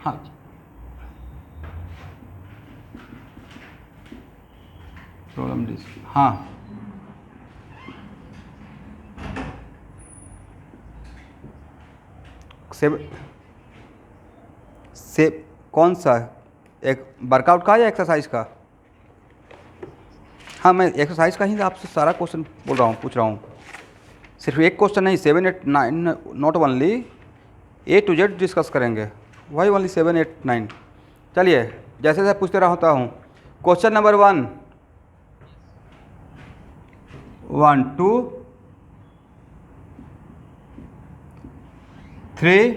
हाँ, problem dish, हाँ save से कौन सा, एक वर्कआउट का या एक्सरसाइज का? हाँ, मैं एक्सरसाइज का ही आपसे सारा क्वेश्चन बोल रहा हूँ, पूछ रहा हूँ। सिर्फ एक क्वेश्चन नहीं, 7 8 9, not only, A to Z discuss करेंगे। Why only 7 8 9? चलिए जैसे जैसे पूछते रहा होता हूँ। क्वेश्चन नंबर 1, 1 2 3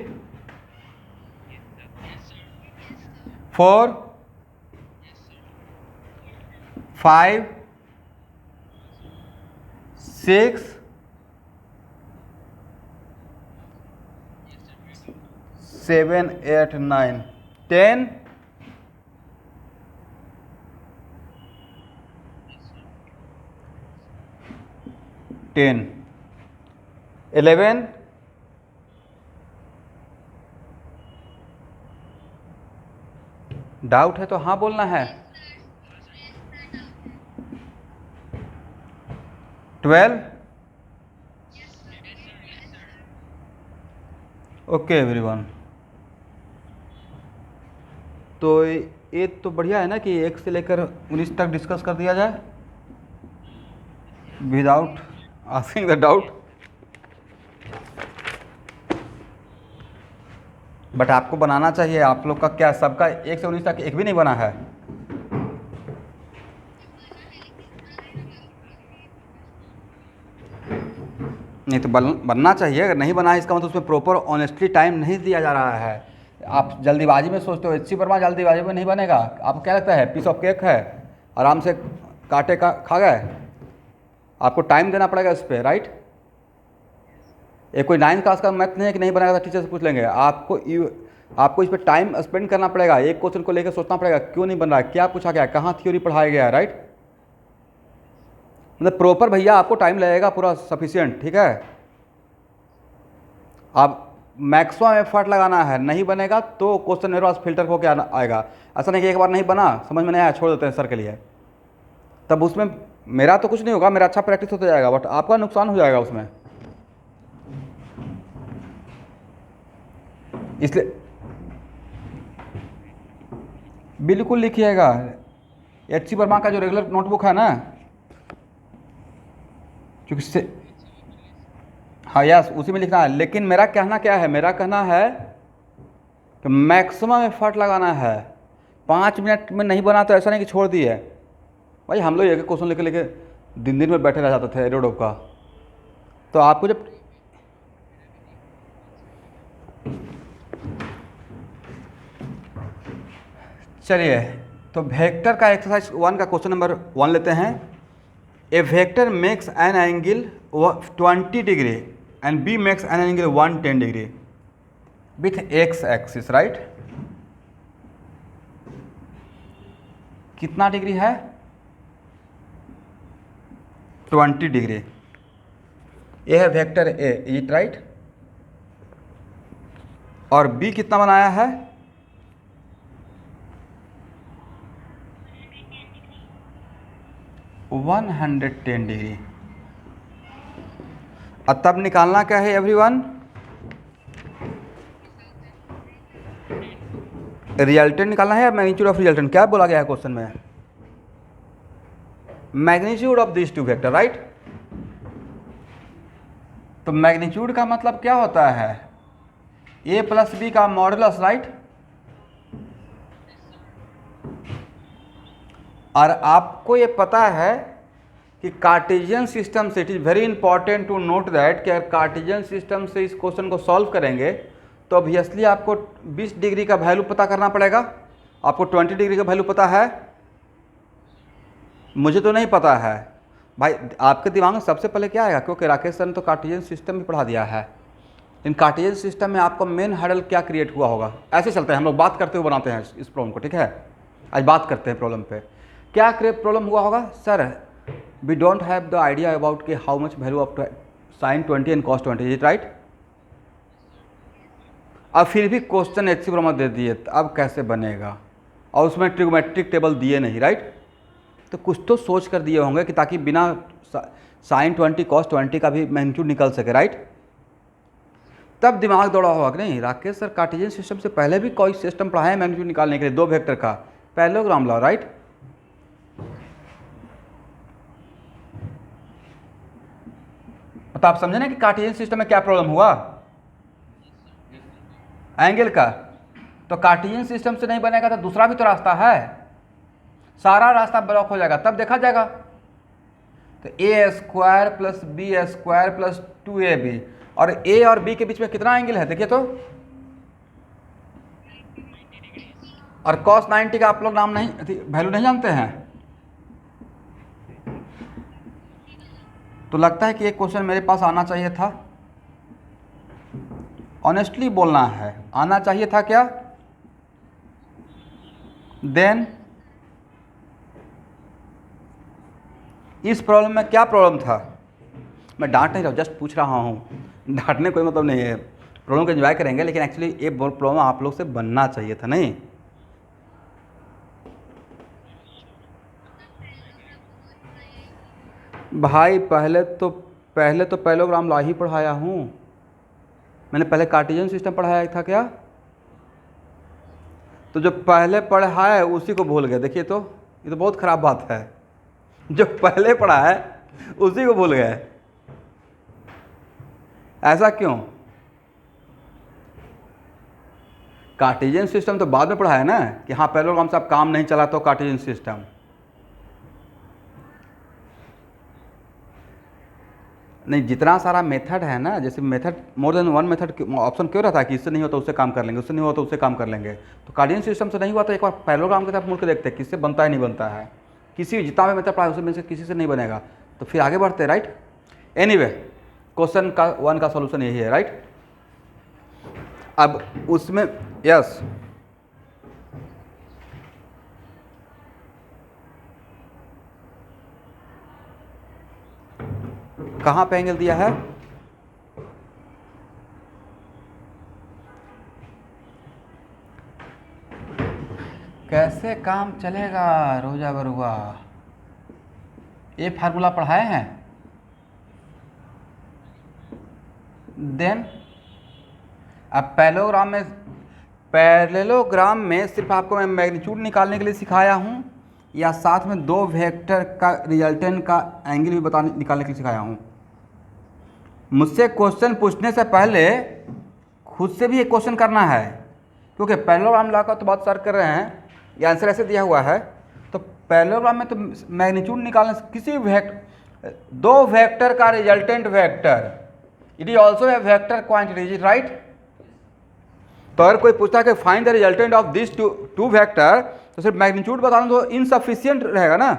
4 5 6 7 8 9 10 10 11 डाउट है तो हाँ बोलना है। 12। ओके एवरीवन, तो ये तो बढ़िया है ना कि 1 से लेकर 19 तक डिस्कस कर दिया जाए without asking the doubt. But आपको बनाना चाहिए। आप लोग का क्या सबका 1 से 19 तक एक भी नहीं बना है? नहीं तो बनना चाहिए। अगर नहीं बना है इसका मतलब उसमें प्रॉपर ऑनेस्टली टाइम नहीं दिया जा रहा है। आप जल्दीबाजी में सोचते हो एच सी वर्मा जल्दीबाजी में नहीं बनेगा। आपको क्या लगता है पीस ऑफ केक है, आराम से काटे का खा गए? आपको टाइम देना पड़ेगा इस पर, राइट? ये कोई 9th क्लास का मैथ नहीं है कि नहीं बनाएगा तो टीचर से पूछ लेंगे। आपको इस पर टाइम स्पेंड करना पड़ेगा। एक क्वेश्चन को लेकर सोचना पड़ेगा क्यों नहीं बन रहा है, क्या पूछा गया, कहाँ थ्योरी पढ़ाया गया है, राइट? मतलब प्रॉपर भैया आपको टाइम लगेगा पूरा सफिशिएंट, ठीक है? आप मैक्सिमम एफर्ट लगाना है। नहीं बनेगा तो क्वेश्चन मेरे पास फिल्टर होकर आएगा। ऐसा नहीं कि एक बार नहीं बना, समझ में नहीं आया, छोड़ देते हैं सर के लिए। तब उसमें मेरा तो कुछ नहीं होगा, मेरा अच्छा प्रैक्टिस होता जाएगा, बट आपका नुकसान हो जाएगा उसमें। इसलिए बिल्कुल लिखिएगा। एच सी वर्मा का जो रेगुलर नोटबुक है ना, क्योंकि से हाँ यस, उसी में लिखना है। लेकिन मेरा कहना क्या है, मेरा कहना है कि मैक्सिमम एफर्ट लगाना है। 5 मिनट में नहीं बना तो ऐसा नहीं कि छोड़ दिए। भाई हम लोग एक क्वेश्चन लेके लेके दिन दिन में बैठे रह जाते थे एरोडोप का। तो आपको जब चलिए तो वेक्टर का एक्सरसाइज 1 का क्वेश्चन नंबर 1 लेते हैं। A vector makes an angle 20 degree and B makes an angle 110 degree with X axis, right? कितना डिग्री है? 20 डिग्री। ये है वेक्टर ए, इट राइट? और बी कितना बनाया है? 110 डिग्री। और तब निकालना क्या है एवरीवन? रिजल्टेंट निकालना है या मैग्नीट्यूड ऑफ रिजल्टेंट? क्या बोला गया है क्वेश्चन में? Magnitude of this two vector, right? तो मैग्नीट्यूड का मतलब क्या होता है? ए प्लस बी का मॉडुलस, राइट? और आपको ये पता है कि कार्टेशियन सिस्टम से, it is very important to note that कि अगर कार्टेशियन सिस्टम से इस क्वेश्चन को सॉल्व करेंगे तो ऑब्वियसली आपको 20 डिग्री का वैल्यू पता करना पड़ेगा। आपको 20 डिग्री का वैल्यू पता है? मुझे तो नहीं पता है भाई। आपके दिमाग में सबसे पहले क्या आएगा? क्योंकि राकेश सर ने तो कार्टेशियन सिस्टम भी पढ़ा दिया है। इन कार्टेशियन सिस्टम में आपको मेन हर्डल क्या क्रिएट हुआ होगा? ऐसे चलते हैं हम लोग, बात करते हुए बनाते हैं इस प्रॉब्लम को, ठीक है? आज बात करते हैं प्रॉब्लम पे। क्या प्रॉब्लम हुआ होगा? Sir we don't have the idea about कि how much value of sine 20 and cos 20, is it right? अब फिर भी क्वेश्चन एच सी वर्मा दे दिए, तो अब कैसे बनेगा? और उसमें ट्रिग्नोमेट्रिक टेबल दिए नहीं, राइट? तो कुछ तो सोच कर दिए होंगे कि ताकि बिना साइन 20 कॉस 20 का भी मैग्नीट्यूड निकल सके, राइट? तब दिमाग दौड़ा होगा कि नहीं राकेश सर कार्टेशियन सिस्टम से पहले भी कोई सिस्टम पढ़ा है मैग्नीट्यूड निकालने के लिए दो वेक्टर का, पैरेललोग्राम लॉ, राइट? तो आप समझे ना कि कार्टेशियन सिस्टम में क्या प्रॉब्लम हुआ? एंगल का। तो कार्टेशियन सिस्टम से नहीं बनेगा तो दूसरा भी तो रास्ता है, सारा रास्ता ब्लॉक हो जाएगा, तब देखा जाएगा। तो A square plus B square plus 2ab, और ए और बी के बीच में कितना एंगल है देखिए तो, और cos 90 का आप लोग नाम नहीं, वैल्यू नहीं जानते हैं। तो लगता है कि एक क्वेश्चन मेरे पास आना चाहिए था, ऑनेस्टली बोलना है, आना चाहिए था क्या? देन इस प्रॉब्लम में क्या प्रॉब्लम था? मैं डांट नहीं रहा हूँ, जस्ट पूछ रहा हूँ, डांटने कोई मतलब नहीं है, प्रॉब्लम को एंजॉय करेंगे, लेकिन एक्चुअली ये प्रॉब्लम आप लोग से बनना चाहिए था, नहीं? भाई पहले तो पैरेललोग्राम लॉ ही पढ़ाया हूँ मैंने, पहले कार्टेशियन सिस्टम पढ़ाया था क्या? तो जो पहले पढ़ा है उसी को भूल गए, देखिए तो ये तो बहुत ख़राब बात है, जो पहले पढ़ा है उसी को भूल गए, ऐसा क्यों? कार्टेशियन सिस्टम तो बाद में पढ़ा है ना कि हाँ पैरेललोग्राम से अब काम नहीं चला तो कार्टेशियन सिस्टम। नहीं, जितना सारा मेथड है ना, जैसे method more than one method option क्यों रहता है कि इससे नहीं होता उससे काम कर लेंगे, उससे नहीं होता उससे काम कर लेंगे। तो कार्टेशियन सिस्टम से नहीं हुआ तो एक बार पैरेललोग्राम के साथ मुड़ के देखते हैं किससे बनता है नहीं बनता है, किसी जितना भी मेथड पढ़ा उसमें से किसी से नहीं बनेगा, तो फिर आगे बढ़ते हैं, राइट? एनीवे क्वेश्चन का 1 का सॉल्यूशन यही है, राइट? अब उसमें यस कहाँ पे एंगल दिया है? कैसे काम चलेगा रोजा बरुआ? ये फार्मूला पढ़ाए हैं? देन अब पैरेललोग्राम में सिर्फ आपको मैं मैग्नीट्यूड निकालने के लिए सिखाया हूँ या साथ में दो वेक्टर का रिजल्टेंट का एंगल भी निकालने के लिए सिखाया हूँ? मुझसे क्वेश्चन पूछने से पहले खुद से भी एक क्वेश्चन करना है, क्योंकि पैरेललोग्राम लॉ का तो बात सर कर रहे हैं, ये आंसर ऐसे दिया हुआ है, तो पैरेललोग्राम में तो मैग्नीट्यूड निकालने से किसी दो वेक्टर का resultant vector, it is also a vector quantity, right? तो अगर कोई पूछता है कि find the resultant of this two vector, तो सिर्फ मैग्नीट्यूड बताना तो इनसफिशियंट रहेगा ना।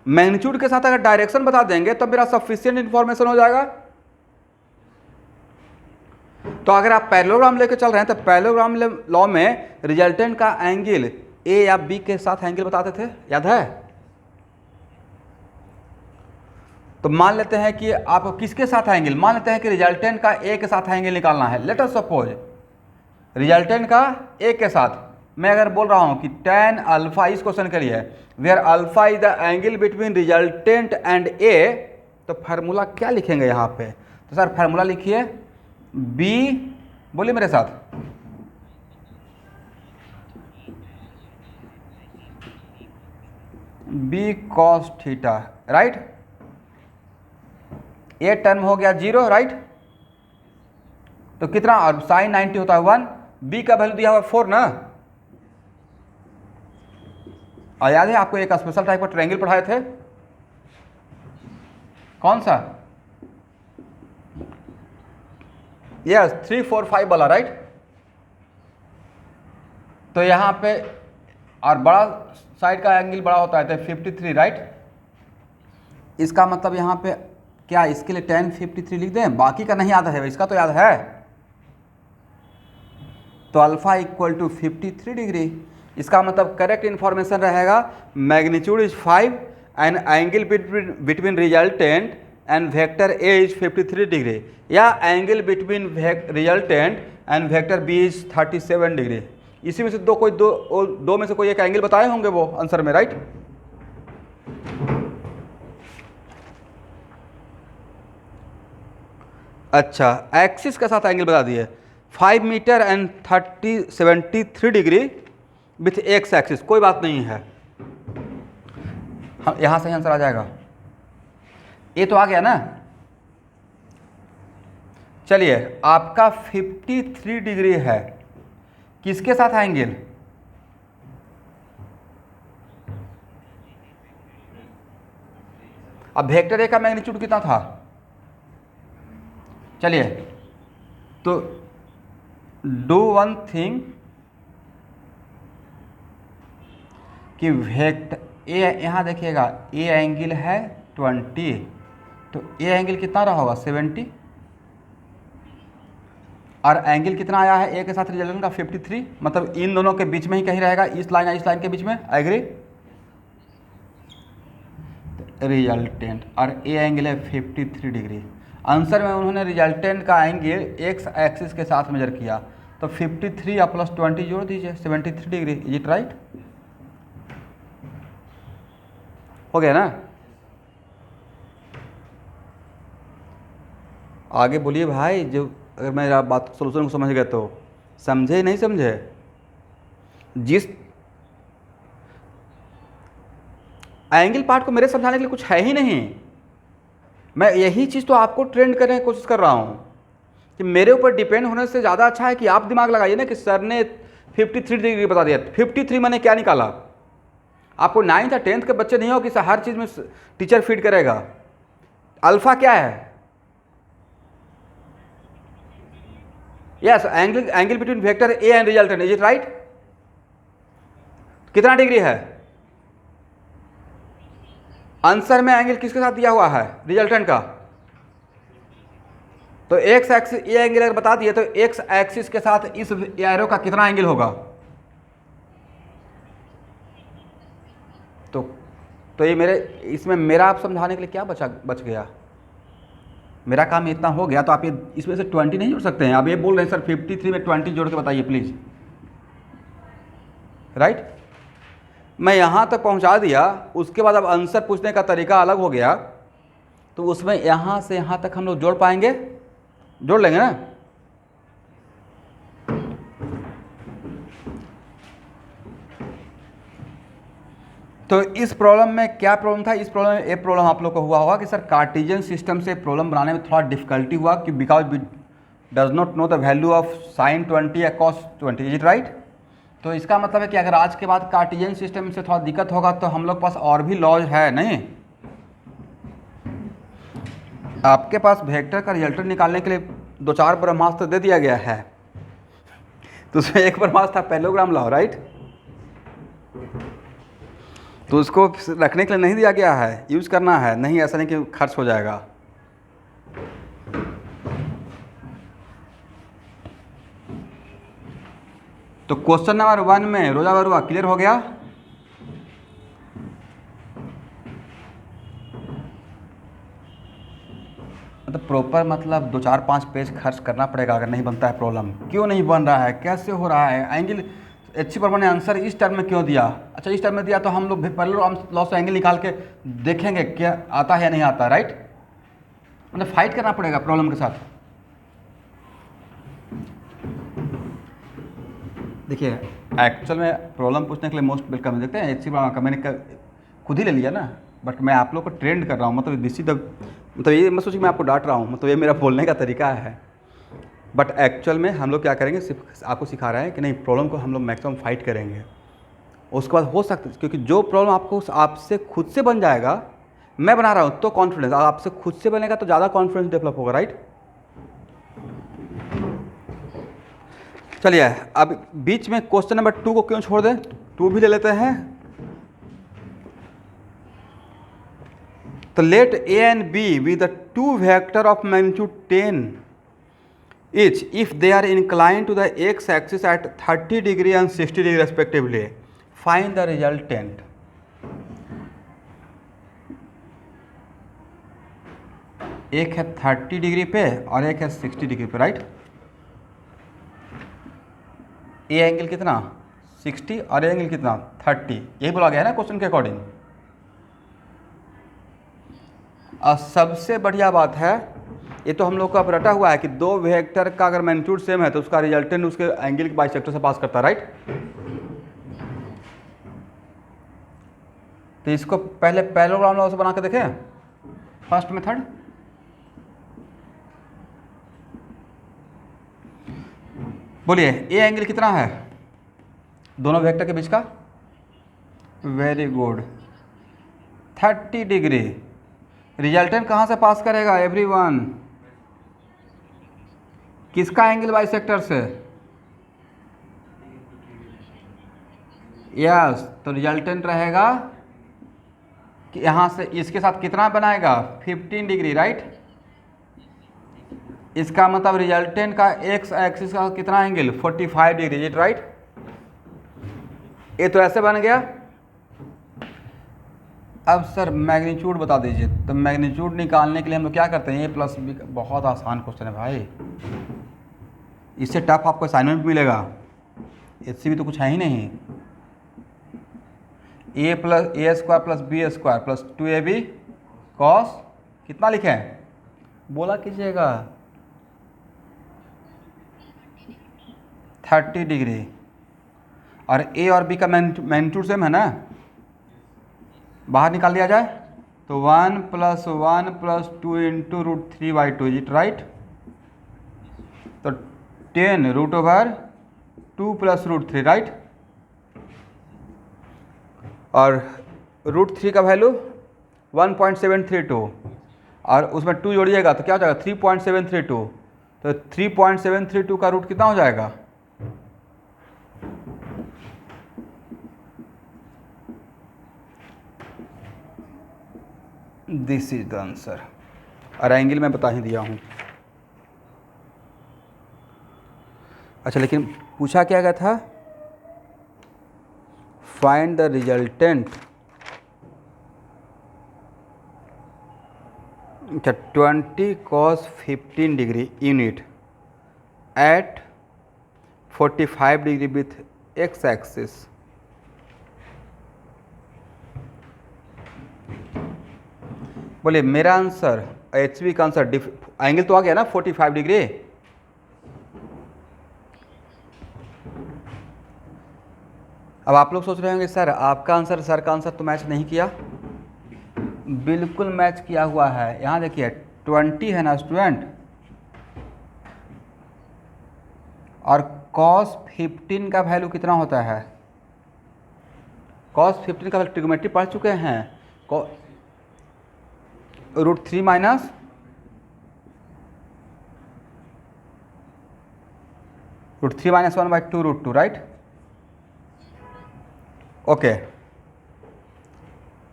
मैग्नीट्यूड के साथ अगर डायरेक्शन बता देंगे तब मेरा सफिशिएंट इंफॉर्मेशन हो जाएगा। तो अगर आप पैरेललोग्राम लेके चल रहे हैं तो पैरेललोग्राम लॉ में रिजल्टेंट का एंगल ए या बी के साथ एंगल बताते थे, याद है? तो मान लेते हैं कि आपको किसके साथ एंगल, मान लेते हैं कि रिजल्टेंट का ए के साथ एंगल निकालना है। लेट अस सपोज रिजल्टेंट का ए के साथ मैं अगर बोल रहा हूं कि tan अल्फा इस क्वेश्चन के लिए, where alpha is the angle between resultant and A, तो फार्मूला क्या लिखेंगे यहाँ पे? तो सर फार्मूला लिखिए बी, बोलिए मेरे साथ, B cos theta, right? A term हो गया 0, राइट? तो कितना, और साइन 90 होता है 1, बी का वैल्यू दिया हुआ 4 ना। और याद है आपको एक स्पेशल टाइप का ट्रायंगल पढ़ाए थे, कौन सा? यस 3 4 5 वाला, राइट? तो यहां पे और बड़ा साइड का एंगल बड़ा होता है तो 53, राइट? इसका मतलब यहां पे क्या इसके लिए tan 53 लिख दें? बाकी का नहीं याद है, इसका तो याद है। तो अल्फा इक्वल टू 53 डिग्री, इसका मतलब करेक्ट इंफॉर्मेशन रहेगा magnitude is 5 and angle between resultant and vector A is 53 degree, या angle between resultant and vector B is 37 degree. इसी में से दो में से कोई एक एंगल बताए होंगे वो आंसर में, राइट? अच्छा, एक्सिस के साथ एंगल बता दिए 5 metre and 73 degree with X axis, कोई बात नहीं है, हम यहां से आंसर आ जाएगा। ये तो आ गया ना। चलिए, आपका 53 डिग्री है, किसके साथ एंगल? अब वेक्टर ए का मैग्नीट्यूड कितना था? चलिए, तो डू वन थिंग कि वेक्टर ए, यहाँ देखिएगा ए एंगल है 20, तो ए एंगल कितना रहा होगा 70, और एंगल कितना आया है ए के साथ रिजल्टेंट का 53, मतलब इन दोनों के बीच में ही कहीं रहेगा, इस लाइन और इस लाइन के बीच में, एग्री? रिजल्टेंट और ए एंगल है 53 डिग्री। आंसर में उन्होंने रिजल्टेंट का एंगल एक्स एक्सिस के साथ मेजर किया, तो 53 और प्लस 20 जोड़ दीजिए, 73 डिग्री। Is it right? हो गया ना? आगे बोलिए भाई, जो अगर मेरा बात सोल्यूशन को समझ गए तो समझे नहीं समझे? जिस एंगल पार्ट को मेरे समझाने के लिए कुछ है ही नहीं, मैं यही चीज़ तो आपको ट्रेंड करने की कोशिश कर रहा हूँ कि मेरे ऊपर डिपेंड होने से ज़्यादा अच्छा है कि आप दिमाग लगाइए ना कि सर ने 53 डिग्री बता दिया, 53 मैंने क्या निकाला? आपको 9th या 10th के बच्चे नहीं हो कि हर चीज़ में टीचर फीड करेगा। अल्फा क्या है? Yes, angle between vector A and resultant, is it right? कितना डिग्री है? आंसर में एंगल किसके साथ दिया हुआ है? रिजल्टेंट का। तो एक्स एक्सिस ए एंगल अगर बता दिए तो एक्स एक्सिस के साथ इस एरो का कितना एंगल होगा? तो ये मेरे इसमें मेरा आप समझाने के लिए क्या बच गया? मेरा काम इतना हो गया, तो आप ये इसमें से 20 नहीं जोड़ सकते हैं? आप ये बोल रहे हैं सर 53 में 20 जोड़ के बताइए प्लीज़, राइट? मैं यहाँ तक पहुँचा दिया, उसके बाद अब आंसर पूछने का तरीका अलग हो गया, तो उसमें यहाँ से यहाँ तक हम लोग जोड़ पाएंगे? जोड़ लेंगे ना? तो इस प्रॉब्लम में क्या प्रॉब्लम था? इस प्रॉब्लम में एक प्रॉब्लम आप लोग को हुआ होगा कि सर कार्टेशियन सिस्टम से प्रॉब्लम बनाने में थोड़ा डिफिकल्टी हुआ कि because we does not know the value of sine 20 या कॉस 20, इज इट राइट? तो इसका मतलब है कि अगर आज के बाद कार्टेशियन सिस्टम से थोड़ा दिक्कत होगा तो हम लोग पास और भी लॉज है नहीं? आपके पास वेक्टर का रिजल्टेंट निकालने के लिए 2-4 ब्रह्मास्त्र दे दिया गया है, तो उसमें एक ब्रह्मास्त्र था पैरेललोग्राम लॉ, राइट? तो उसको रखने के लिए नहीं दिया गया है, यूज करना है, नहीं ऐसा नहीं कि खर्च हो जाएगा। तो क्वेश्चन नंबर 1 में रोजा बरुआ क्लियर हो गया? मतलब प्रॉपर मतलब 2-4-5 पेज खर्च करना पड़ेगा अगर नहीं बनता है प्रॉब्लम। क्यों नहीं बन रहा है? कैसे हो रहा है? एंगल एच वर्मा ने आंसर इस टर्म में क्यों दिया? अच्छा, इस टर्म में दिया तो हम लोग पैरेलल लॉ से एंगल निकाल के देखेंगे क्या आता है या नहीं आता, राइट? मतलब फाइट करना पड़ेगा प्रॉब्लम के साथ। देखिए, एक्चुअल में प्रॉब्लम पूछने के लिए मोस्ट वेलकम। देखते हैं एच वर्मा का मैंने खुद ही ले लिया ना, बट मैं आप लोग को ट्रेंड कर रहा हूँ, मतलब दिस इज द, मतलब ये मैं सोचिए मैं आपको डांट रहा हूँ, मतलब ये मेरा बोलने का तरीका है। बट एक्चुअल में हम लोग क्या करेंगे, सिर्फ आपको सिखा रहे हैं कि नहीं, प्रॉब्लम को हम लोग मैक्सिमम फाइट करेंगे। उसके बाद हो सकता है, क्योंकि जो प्रॉब्लम आपको आपसे खुद से बन जाएगा, मैं बना रहा हूँ तो कॉन्फिडेंस, आपसे खुद से बनेगा तो ज़्यादा कॉन्फिडेंस डेवलप होगा, राइट? चलिए, अब बीच में क्वेश्चन नंबर 2 को क्यों छोड़ दें, 2 भी ले लेते हैं। तो let A and B with the 2 vector of magnitude 10 each if they are inclined to the x axis at 30 degree and 60 degree respectively, find the resultant. एक है 30 डिग्री पे और एक है 60 डिग्री पे, राइट। ये एंगल कितना 60 और ये एंगल कितना 30, यही बोला गया है ना क्वेश्चन के अकॉर्डिंग। और सबसे बढ़िया बात है, ये तो हम लोग को अब रटा हुआ है कि दो वेक्टर का अगर मैग्नीट्यूड सेम है तो उसका रिजल्टेंट उसके एंगल के बाइसेक्टर से पास करता है, राइट। तो इसको पहले पैरेललोग्राम लॉ से बना के देखें, फर्स्ट मेथड। बोलिए ये एंगल कितना है दोनों वेक्टर के बीच का, वेरी गुड 30 डिग्री। रिजल्टेंट कहाँ से पास करेगा एवरीवन, किसका एंगल बाइसेक्टर से, यस। तो रिजल्टेंट रहेगा कि यहाँ से इसके साथ कितना बनाएगा 15 डिग्री, राइट। इसका मतलब रिजल्टेंट का एक्स एक्सिस का कितना एंगल 45 डिग्री, राइट। ये तो ऐसे बन गया। अब सर मैग्नीट्यूड बता दीजिए। तो मैग्नीट्यूड निकालने के लिए हम लोग क्या करते हैं, ए प्लस बी। बहुत आसान क्वेश्चन है भाई, इससे टफ आपको असाइनमेंट भी मिलेगा। इससे भी तो कुछ है ही नहीं। A plus A square plus B square plus 2ab cos कितना लिखे हैं, बोला कीजिएगा 30 डिग्री। और ए और बी का मैग्नीट्यूड सेम है ना, बाहर निकाल दिया जाए तो 1 + 1 + 2 × √3/2 इज इट, राइट। तो 10 √2 + √3, राइट। और √3 का वैल्यू 1.732 और उसमें 2 जोड़िएगा तो क्या हो जाएगा 3.732। तो 3.732 का रूट कितना हो जाएगा, दिस इज द आंसर। और एंगल मैं बता ही दिया हूँ। अच्छा लेकिन पूछा क्या गया था, फाइंड द रिजल्टेंट। अच्छा 20 cos 15 degree unit at 45 degree with X axis. बोले मेरा आंसर HV का आंसर एंगल तो आ गया ना 45 डिग्री। अब आप लोग सोच रहे होंगे सर आपका आंसर सर का आंसर तो मैच नहीं किया। बिल्कुल मैच किया हुआ है। यहाँ देखिए 20 है ना स्टूडेंट, और cos 15 का वैल्यू कितना होता है, cos 15 का वैल्यू ट्रिग्नोमेट्री पढ़ चुके हैं, √3 माइनस √1/2 √2, राइट। ओके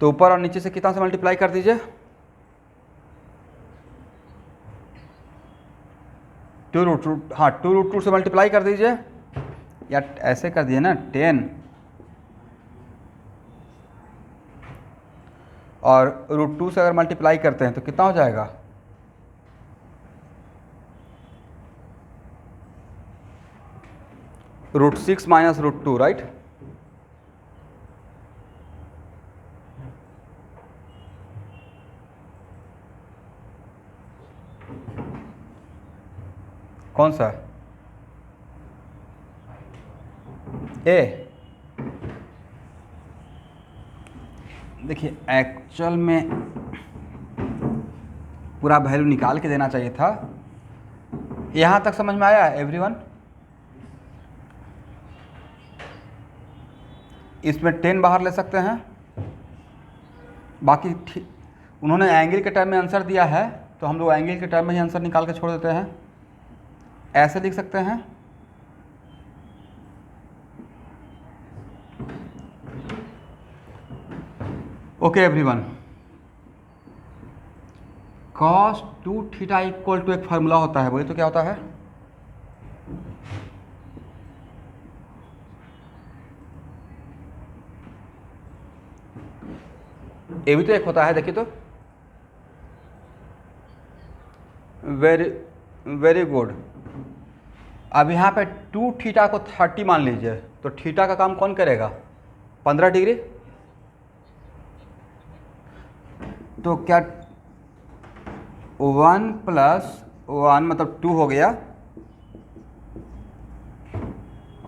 तो ऊपर और नीचे से कितना से मल्टीप्लाई कर दीजिए, 2√2, हाँ 2√2 से मल्टीप्लाई कर दीजिए, या ऐसे कर दिए ना 10 और √2 से अगर मल्टीप्लाई करते हैं तो कितना हो जाएगा, √6 माइनस √2, राइट। कौन सा ए, देखिए एक्चुअल में पूरा वैल्यू निकाल के देना चाहिए था। यहाँ तक समझ में आया एवरीवन? इसमें 10 बाहर ले सकते हैं, बाकी उन्होंने एंगल के टर्म में आंसर दिया है तो हम लोग एंगल के टर्म में ही आंसर निकाल के छोड़ देते हैं। ऐसे लिख सकते हैं, ओके एवरीवन। cos 2θ = एक फार्मूला होता है, बोलिए तो क्या होता है, ये भी तो एक होता है, देखिए तो वेरी वेरी गुड। अब यहाँ पे 2 थीटा को 30 मान लीजिए, तो थीटा का काम कौन करेगा? 15 डिग्री। तो क्या 1 + 1 मतलब 2 हो गया,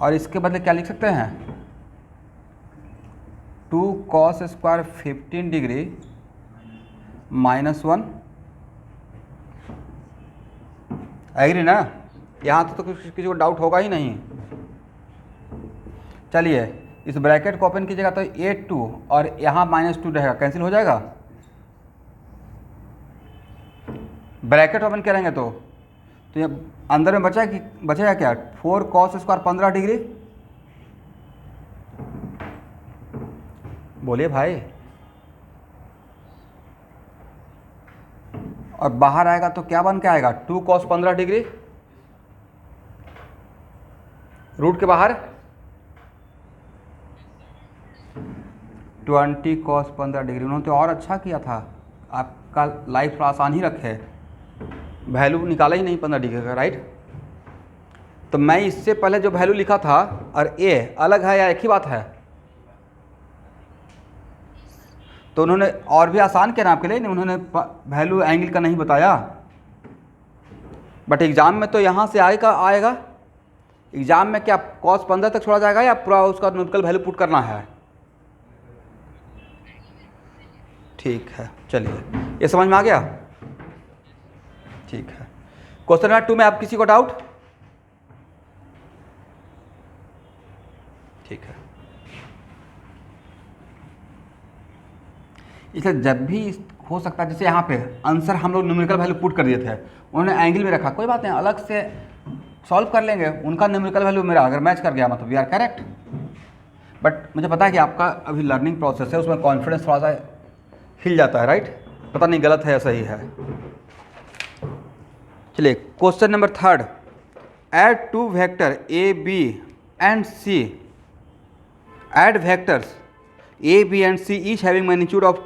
और इसके बदले क्या लिख सकते हैं? 2 cos स्क्वायर 15 डिग्री -1। एग्री ना? यहाँ तो किसी को डाउट होगा ही नहीं। चलिए इस ब्रैकेट को ओपन कीजिएगा तो 8 2 और यहाँ -2 रहेगा, कैंसिल हो जाएगा। ब्रैकेट ओपन करेंगे तो ये अंदर में बचेगा क्या? 4 cos स्क्वायर 15 डिग्री। बोलिए भाई। और बाहर आएगा तो क्या बन के आएगा? 2 cos 15 डिग्री, रूट के बाहर 20 cos 15 डिग्री। उन्होंने तो और अच्छा किया था, आपका लाइफ थोड़ा आसान ही रखे, वैल्यू निकाला ही नहीं 15 डिग्री का, राइट। तो मैं इससे पहले जो वैल्यू लिखा था और ए अलग है या एक ही बात है? तो उन्होंने और भी आसान किया ना आपके लिए, उन्होंने वैल्यू एंगल का नहीं बताया, बट एग्ज़ाम में तो यहाँ से आएगा। एग्ज़ाम में क्या cos 15 तक छोड़ा जाएगा या पूरा उसका न्यूमेरिकल वैल्यू पुट करना है? ठीक है, चलिए ये समझ में आ गया। ठीक है, क्वेश्चन नंबर 2 में आप किसी को डाउट? ठीक है, इसलिए जब भी हो सकता है, जैसे यहाँ पे आंसर हम लोग न्यूमेरिकल वैल्यू पुट कर दिए थे, उन्होंने एंगल में रखा, कोई बात नहीं, अलग से सॉल्व कर लेंगे, उनका न्यूमेरिकल वैल्यू मेरा अगर मैच कर गया मतलब वी आर करेक्ट। बट मुझे पता है कि आपका अभी लर्निंग प्रोसेस है, उसमें कॉन्फिडेंस थोड़ा सा हिल जाता है, राइट। पता नहीं गलत है या सही है। चलिए question number 3, add 2 vector A B and C, add vectors A, B and C each having magnitude of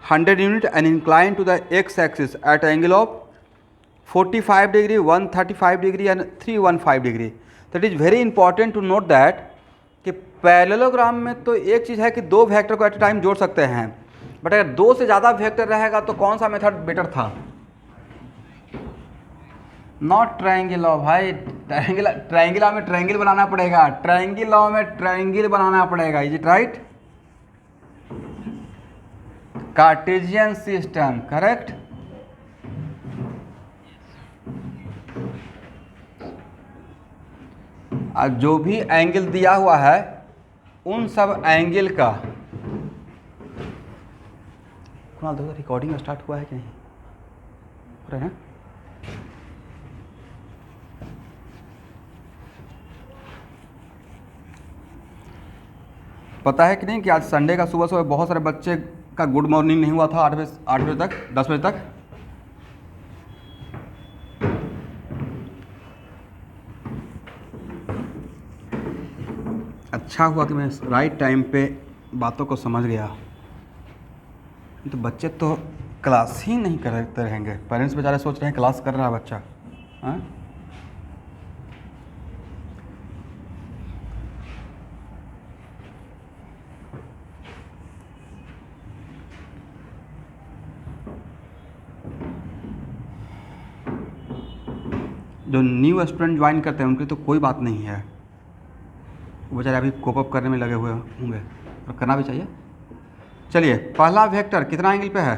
100 unit and inclined to the x-axis at angle of 45 degree, 135 degree and 315 degree. That is very important to note that कि parallelogram में तो एक चीज़ है कि 2 vector को eight ए time जोड़ सकते हैं, बट अगर 2 से ज़्यादा वेक्टर रहेगा तो कौन सा मेथड बेटर था? नॉट ट्रायंगल लॉ भाई, ट्रायंगल लॉ में ट्रायंगल बनाना पड़ेगा, ट्रायंगल लॉ में ट्रायंगल बनाना पड़ेगा, is it right? Cartesian system, correct. जो भी एंगल दिया हुआ है उन सब एंगल का रिकॉर्डिंग स्टार्ट हुआ है कि नहीं? हो रहा है ना? पता है कि नहीं कि आज संडे का सुबह सुबह बहुत सारे बच्चे का गुड मॉर्निंग नहीं हुआ था 8 बजे तक, 10 बजे तक। अच्छा हुआ कि मैं राइट टाइम पे बातों को समझ गया, तो बच्चे तो क्लास ही नहीं करते रहेंगे। पेरेंट्स बेचारे सोच रहे हैं क्लास कर रहा है बच्चा, हाँ? जो न्यू स्टूडेंट ज्वाइन करते हैं उनकी तो कोई बात नहीं है, वो बेचारे अभी कोप अप करने में लगे हुए होंगे, और करना भी चाहिए। चलिए पहला वेक्टर कितना एंगल पे है?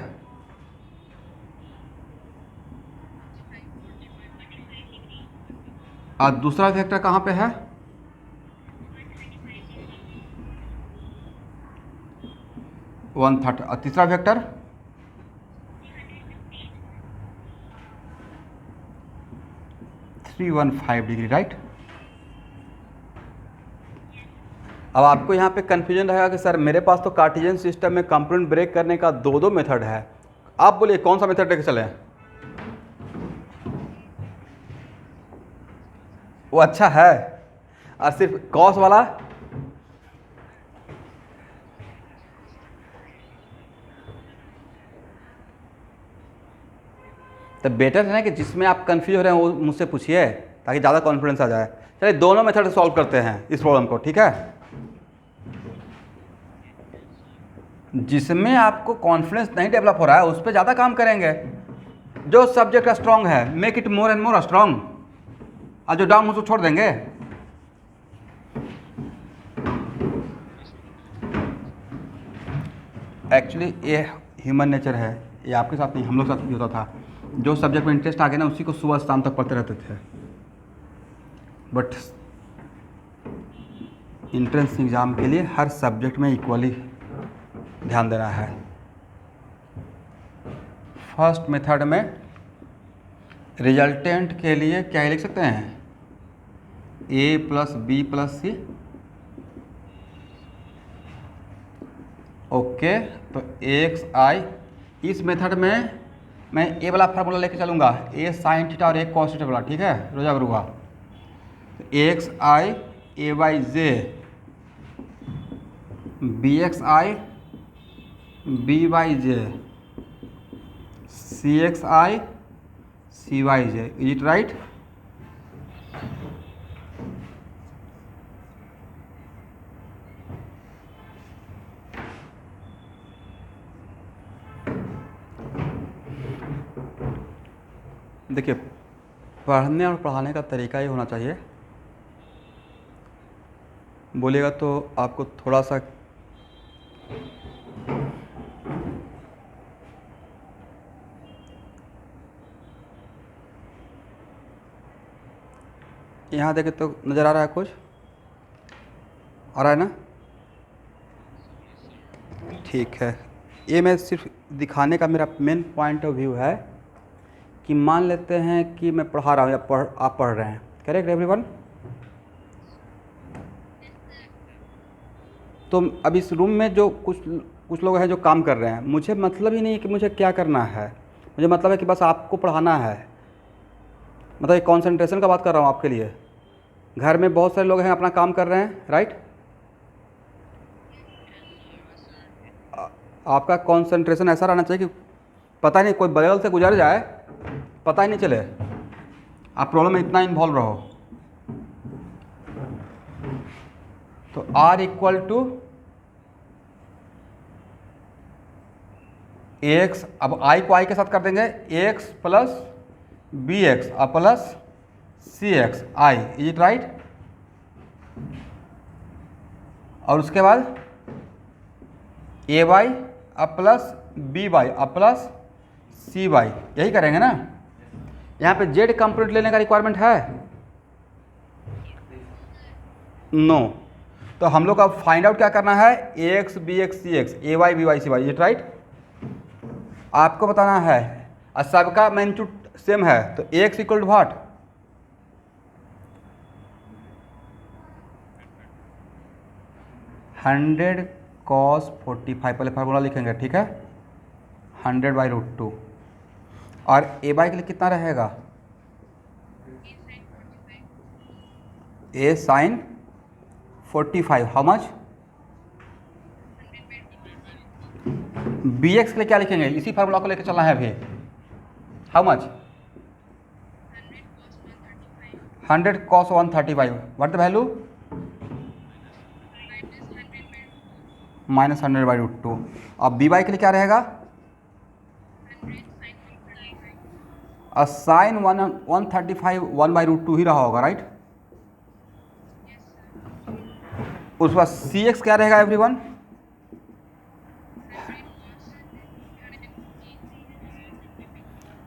और दूसरा वेक्टर कहाँ पे है? वन 130। और तीसरा वेक्टर 315 डिग्री, राइट। अब आपको यहाँ पे कन्फ्यूजन रहेगा कि सर मेरे पास तो कार्टेशियन सिस्टम में कंपोनेंट ब्रेक करने का 2 मेथड है, आप बोलिए कौन सा मेथड लेके चलें? वो अच्छा है, और सिर्फ कॉस वाला तो बेटर है ना कि जिसमें आप कंफ्यूज हो रहे हैं वो मुझसे पूछिए, ताकि ज़्यादा कॉन्फिडेंस आ जाए। चलिए दोनों मेथड सॉल्व करते हैं इस प्रॉब्लम को, ठीक है। जिसमें आपको कॉन्फिडेंस नहीं डेवलप हो रहा है उस पर ज़्यादा काम करेंगे। जो सब्जेक्ट स्ट्रांग है make it more and more strong, और जो डाउन हो उसको छोड़ देंगे। एक्चुअली ये ह्यूमन नेचर है, ये आपके साथ नहीं हम लोग साथ भी होता था। जो सब्जेक्ट में इंटरेस्ट आ गया ना उसी को सुबह शाम तक पढ़ते रहते थे। बट एंट्रेंस एग्ज़ाम के लिए हर सब्जेक्ट में इक्वली ध्यान देना है। फर्स्ट मेथड में रिजल्टेंट के लिए क्या लिख सकते हैं, ए प्लस बी प्लस सी। ओके, तो एक्स आई, इस मेथड में मैं ए वाला फार्मूला लेके चलूँगा, ए साइन थीटा और ए कॉस थीटा वाला, ठीक है, रोजा बरुआ। तो X I A Y J, B X I B Y J, C X I C Y J, is it right? देखिए, पढ़ने और पढ़ाने का तरीका ही होना चाहिए। बोलिएगा तो आपको थोड़ा सा यहाँ देखे तो नज़र आ रहा है, कुछ आ रहा है ना? ठीक है, ये मैं सिर्फ दिखाने का मेरा मेन पॉइंट ऑफ व्यू है कि मान लेते हैं कि मैं पढ़ा रहा हूँ या आप पढ़ रहे हैं, करेक्ट एवरीवन? तो अब इस रूम में जो कुछ लोग हैं जो काम कर रहे हैं, मुझे मतलब ही नहीं है कि मुझे क्या करना है, मुझे मतलब है कि बस आपको पढ़ाना है। मतलब एक कॉन्सेंट्रेशन का बात कर रहा हूँ आपके लिए। घर में बहुत सारे लोग हैं अपना काम कर रहे हैं, राइट? आपका कॉन्सेंट्रेशन ऐसा रहना चाहिए कि पता नहीं कोई बगल से गुजर जाए, पता ही नहीं चले, आप प्रॉब्लम में इतना इन्वॉल्व रहो। तो R इक्वल टू एक्स, अब I को I के साथ कर देंगे, एक्स प्लस बी एक्स और plus C X I, is it right? A उसके बाद ए वाई अब प्लस बी वाई अब प्लस सी वाई, यही करेंगे ना? यहाँ पे जेड कंपोनेंट लेने का रिक्वायरमेंट है? नो। तो हम लोग का फाइंड आउट क्या करना है, A X B X C X, A Y B Y C Y, is it right? आपको बताना है, और सबका मैग्नीट्यूड सेम है, तो X equal to what? 100 cos 45, पहले फार्मूला लिखेंगे, ठीक है, 100/√2। और ए बाई के लिए कितना रहेगा, A sine 45, how much? B X के लिए क्या लिखेंगे, इसी फार्मूला को लेकर चलना है अभी, how much? 100 cos 135, what the value? -100/√2। अब बी वाई के लिए क्या रहेगा, साइन 135 1/√2 ही रहा होगा, राइट? उसके बाद सी एक्स क्या रहेगा एवरीवन?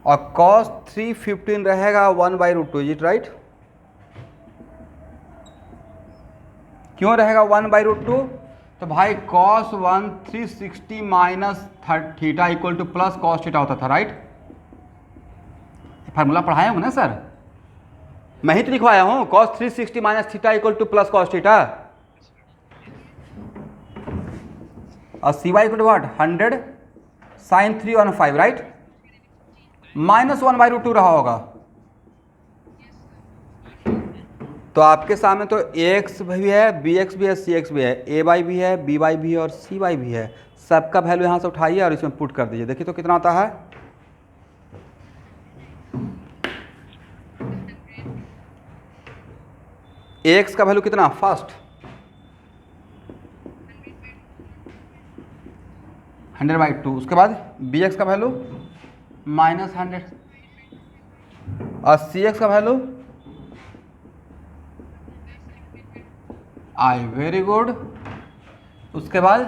और cos 315 रहेगा 1/√2, इज इट राइट? क्यों रहेगा 1/√2? तो भाई cos 360 minus theta equal to plus cos theta होता था, राइट? फार्मूला पढ़ाया हूँ ना सर, मैं ही तो लिखवाया हूँ, cos 360 minus theta equal to plus cos theta. और C Y equal to what, 100 sine 315, right? -1/√2 रहा होगा। तो आपके सामने तो एक्स भी है, बी एक्स भी है, सी एक्स भी है, ए वाई भी है, बी वाई भी है और सी वाई भी है। सबका वैल्यू यहाँ से उठाइए और इसमें पुट कर दीजिए, देखिए तो कितना आता है। ए एक्स का वैल्यू कितना फर्स्ट 100/2, उसके बाद बी एक्स का वैल्यू -100 और सी एक्स का वैल्यू आई, वेरी गुड। उसके बाद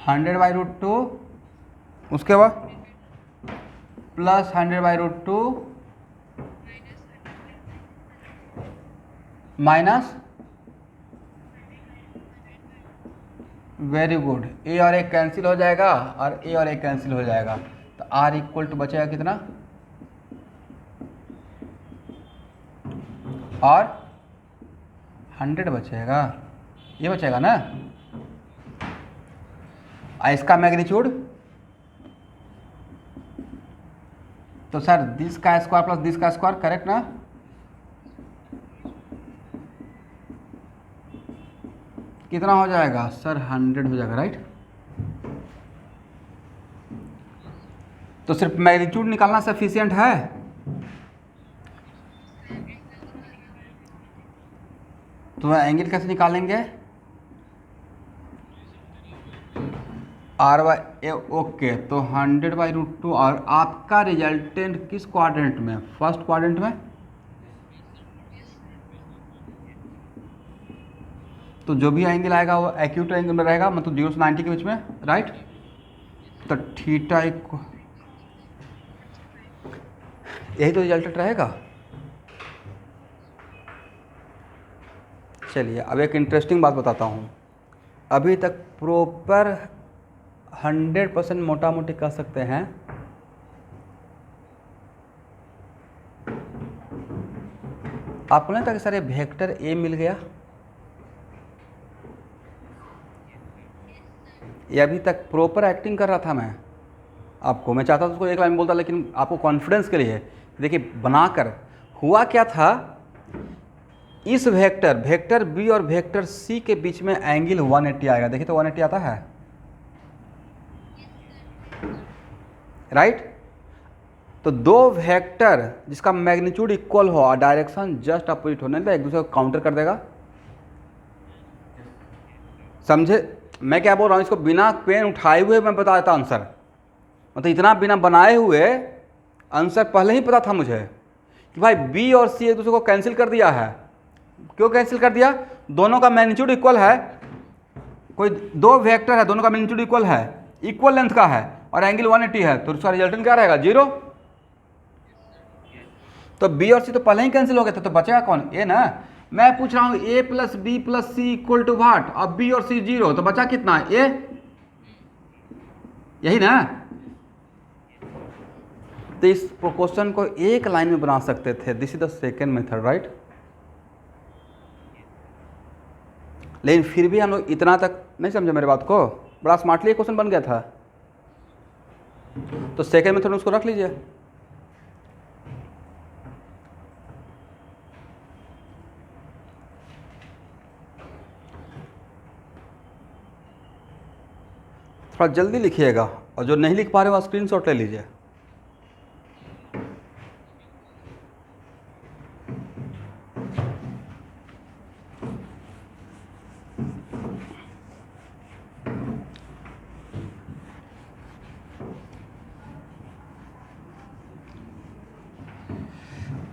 100/√2, उसके बाद प्लस 100/√2 माइनस, वेरी गुड। ए और ए कैंसिल हो जाएगा और ए और ए कैंसिल हो जाएगा, तो आर इक्वल टू बचेगा कितना, और 100 बचेगा, ये बचेगा ना। इसका मैग्नीट्यूड तो सर दिस का स्क्वायर प्लस दिस का स्क्वायर, करेक्ट ना। कितना हो जाएगा सर 100 हो जाएगा, राइट। तो सिर्फ मैग्नीट्यूड निकालना सफिशिएंट है। तो एंगल कैसे निकालेंगे, R/A, ओके। तो 100/√2 और आपका रिजल्टेंट किस क्वाड्रेंट में, फर्स्ट क्वाड्रेंट में। तो जो भी एंगल आएगा वो एक्यूट एंगल में रहेगा, मतलब 0 से 90 के बीच में, राइट। तो थीटा यही तो रिजल्टेंट रहेगा। चलिए अब एक इंटरेस्टिंग बात बताता हूँ। अभी तक प्रॉपर 100% मोटा मोटी कह सकते हैं आपको नहीं था कि सर ये वेक्टर ए मिल गया, ये अभी तक प्रॉपर एक्टिंग कर रहा था। मैं चाहता था उसको एक लाइन में बोलता, लेकिन आपको कॉन्फिडेंस के लिए देखिए बनाकर हुआ क्या था, इस वेक्टर बी और वेक्टर सी के बीच में एंगल 180 आएगा। देखिए तो 180 आता है, राइट। तो दो वेक्टर जिसका मैग्नीट्यूड इक्वल हो और डायरेक्शन जस्ट अपोजिट हो, नहीं तो एक दूसरे को काउंटर कर देगा, समझे मैं क्या बोल रहा हूँ। इसको बिना पेन उठाए हुए मैं बता देता आंसर, मतलब इतना बिना बनाए हुए आंसर पहले ही पता था मुझे कि भाई बी और सी एक दूसरे को कैंसिल कर दिया है। क्यों कैंसिल कर दिया, दोनों का मैग्नीट्यूड इक्वल है। कोई दो वेक्टर है, दोनों का मैग्नीट्यूड इक्वल है, इक्वल लेंथ का है और एंगल 180 है, तो उसका रिजल्टेंट क्या रहेगा, 0। तो बी और सी तो पहले ही कैंसिल हो गए थे, तो बचेगा कौन, ए ना। मैं पूछ रहा हूँ A plus B plus C equal to what, अब बी और सी 0, तो बचा कितना, ए, यही ना। तो इस क्वेश्चन को एक लाइन में बना सकते थे, this is the second method, right. लेकिन फिर भी हम लोग इतना तक नहीं समझे मेरे बात को, बड़ा स्मार्टली क्वेश्चन बन गया था। तो सेकेंड मेथड उसको रख लीजिए। थोड़ा जल्दी लिखिएगा और जो नहीं लिख पा रहे हो स्क्रीनशॉट ले लीजिए।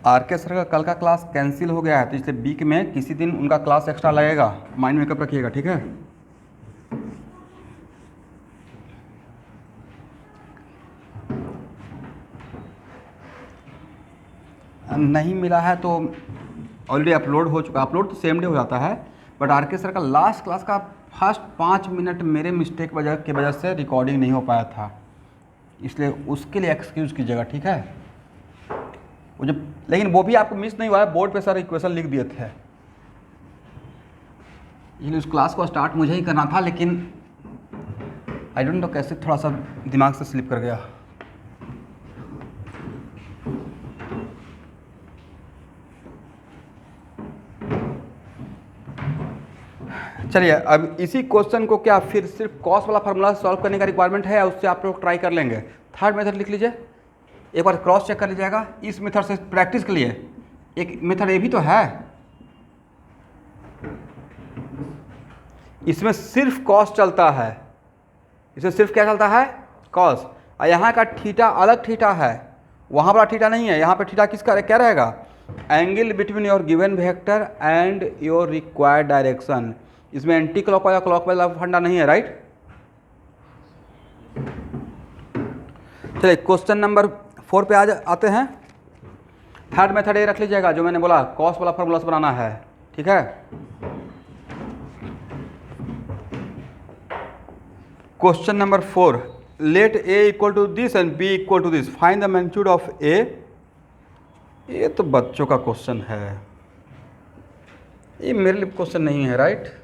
आर के सर का कल का क्लास कैंसिल हो गया है, तो इसलिए वीक में किसी दिन उनका क्लास एक्स्ट्रा लगेगा, माइंड मेकअप रखिएगा, ठीक है। नहीं मिला है तो ऑलरेडी अपलोड हो चुका, अपलोड तो सेम डे हो जाता है, बट आर के सर का लास्ट क्लास का फर्स्ट 5 मिनट मेरे मिस्टेक की वजह से रिकॉर्डिंग नहीं हो पाया था, इसलिए उसके लिए एक्सक्यूज़ कीजिएगा, ठीक है। वो जब लेकिन वो भी आपको मिस नहीं हुआ है, बोर्ड पे सारे इक्वेशन लिख दिए थे, इसलिए उस क्लास को स्टार्ट मुझे ही करना था, लेकिन आई डोंट नो कैसे थोड़ा सा दिमाग से स्लिप कर गया। चलिए अब इसी क्वेश्चन को क्या फिर सिर्फ कॉस वाला फार्मूला सॉल्व करने का रिक्वायरमेंट है या उससे आप लोग ट्राई कर लेंगे। थर्ड मेथड लिख लीजिए, एक बार क्रॉस चेक कर लीजिएगा इस मेथड से प्रैक्टिस के लिए। एक मेथड ये भी तो है, इसमें सिर्फ कॉस चलता है, इसमें सिर्फ क्या चलता है, कॉस। और यहाँ का थीटा अलग थीटा है, वहाँ वाला थीटा नहीं है। यहाँ पे थीटा किसका क्या रहेगा, angle between your given vector and your required direction. इसमें एंटी क्लॉकवाइज या क्लॉकवाइज वाला फंडा नहीं है, राइट। चलिए क्वेश्चन नंबर 4 पे आते हैं। थर्ड मेथड ये रख लीजिएगा जो मैंने बोला, कॉस वाला फॉर्मूला से बनाना है, ठीक है। Question number 4, let A equal to this and B equal to this, find the magnitude of A. ये तो बच्चों का क्वेश्चन है, ये मेरे लिए क्वेश्चन नहीं है, राइट।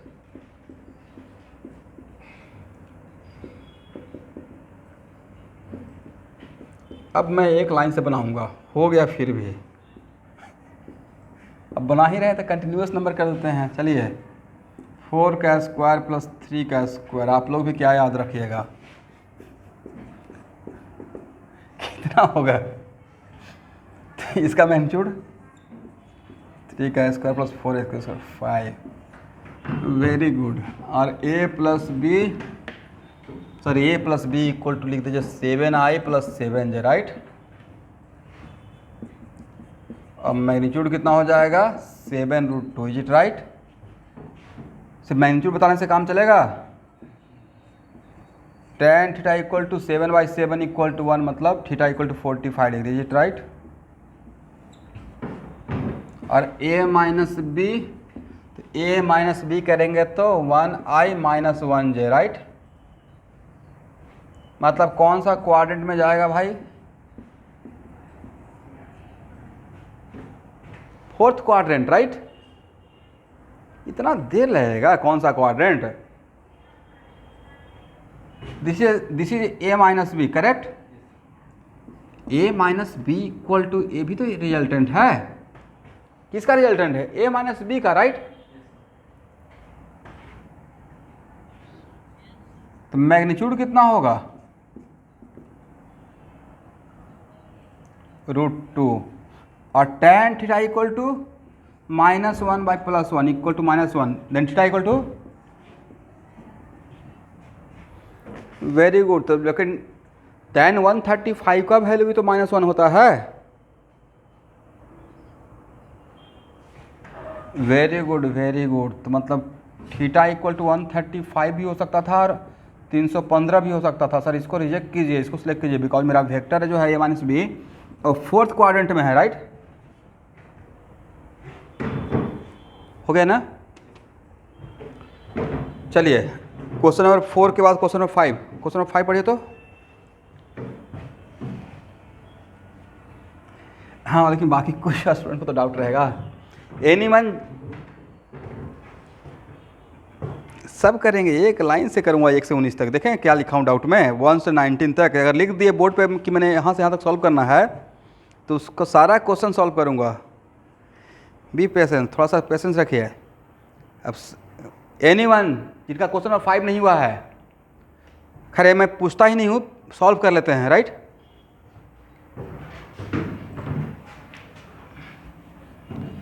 अब मैं एक लाइन से बनाऊंगा, हो गया फिर भी। अब बना ही रहे तो कंटिन्यूअस नंबर कर देते हैं। चलिए 4 का स्क्वायर प्लस 3 का स्क्वायर, आप लोग भी क्या याद रखिएगा, कितना होगा। तो इसका मैग्नीट्यूड 3 का स्क्वायर प्लस 4 का स्क्वायर 5। Very good. और a plus B, sorry a plus B equal to लिख दीजिए 7i प्लस 7j, राइट। अब मैग्नीट्यूड कितना हो जाएगा 7√2, इज इट राइट। सिर्फ मैग्नीट्यूड बताने से काम चलेगा। tan theta equal to 7/7 equal to 1, मतलब theta equal to 45 degree, is it right. और a माइनस बी, तो a माइनस बी करेंगे तो 1i माइनस 1j, राइट। मतलब कौन सा क्वाड्रेंट में जाएगा भाई, फोर्थ क्वाड्रेंट, राइट। इतना देर लगेगा, कौन सा quadrant, this is a minus B, correct. a minus B equal to, A भी तो रिजल्टेंट है, किसका रिजल्टेंट है, a माइनस बी का, राइट। तो मैग्नीट्यूड कितना होगा √2, और tan theta equal to -1 by +1 equal to -1, then theta equal to, very good. तो लेकिन tan 135 का वैल्यू भी तो -1 होता है। Very good very good. तो मतलब थीटा इक्वल टू 135 भी हो सकता था और 315 भी हो सकता था। सर इसको रिजेक्ट कीजिए, इसको सिलेक्ट कीजिए, बिकॉज मेरा वेक्टर जो है a माइनस बी और फोर्थ क्वाड्रेंट में है, राइट। हो गया ना। चलिए क्वेश्चन नंबर 4 के बाद क्वेश्चन नंबर 5, क्वेश्चन नंबर 5 पढ़िए तो। हाँ लेकिन बाकी कुछ स्टूडेंट को तो डाउट रहेगा। एनीवन, सब करेंगे, एक लाइन से करूँगा 1 से 19 तक। देखें क्या लिखा हूँ डाउट में, 1 से 19 तक। अगर लिख दिए बोर्ड पे कि मैंने यहाँ से यहाँ तक सॉल्व करना है तो उसको सारा क्वेश्चन सॉल्व करूँगा। बी पेशेंस, थोड़ा सा पेशेंस रखिए। अब एनीवन जिनका क्वेश्चन नंबर 5 नहीं हुआ है, खैर मैं पूछता ही नहीं हूँ, सॉल्व कर लेते हैं, राइट।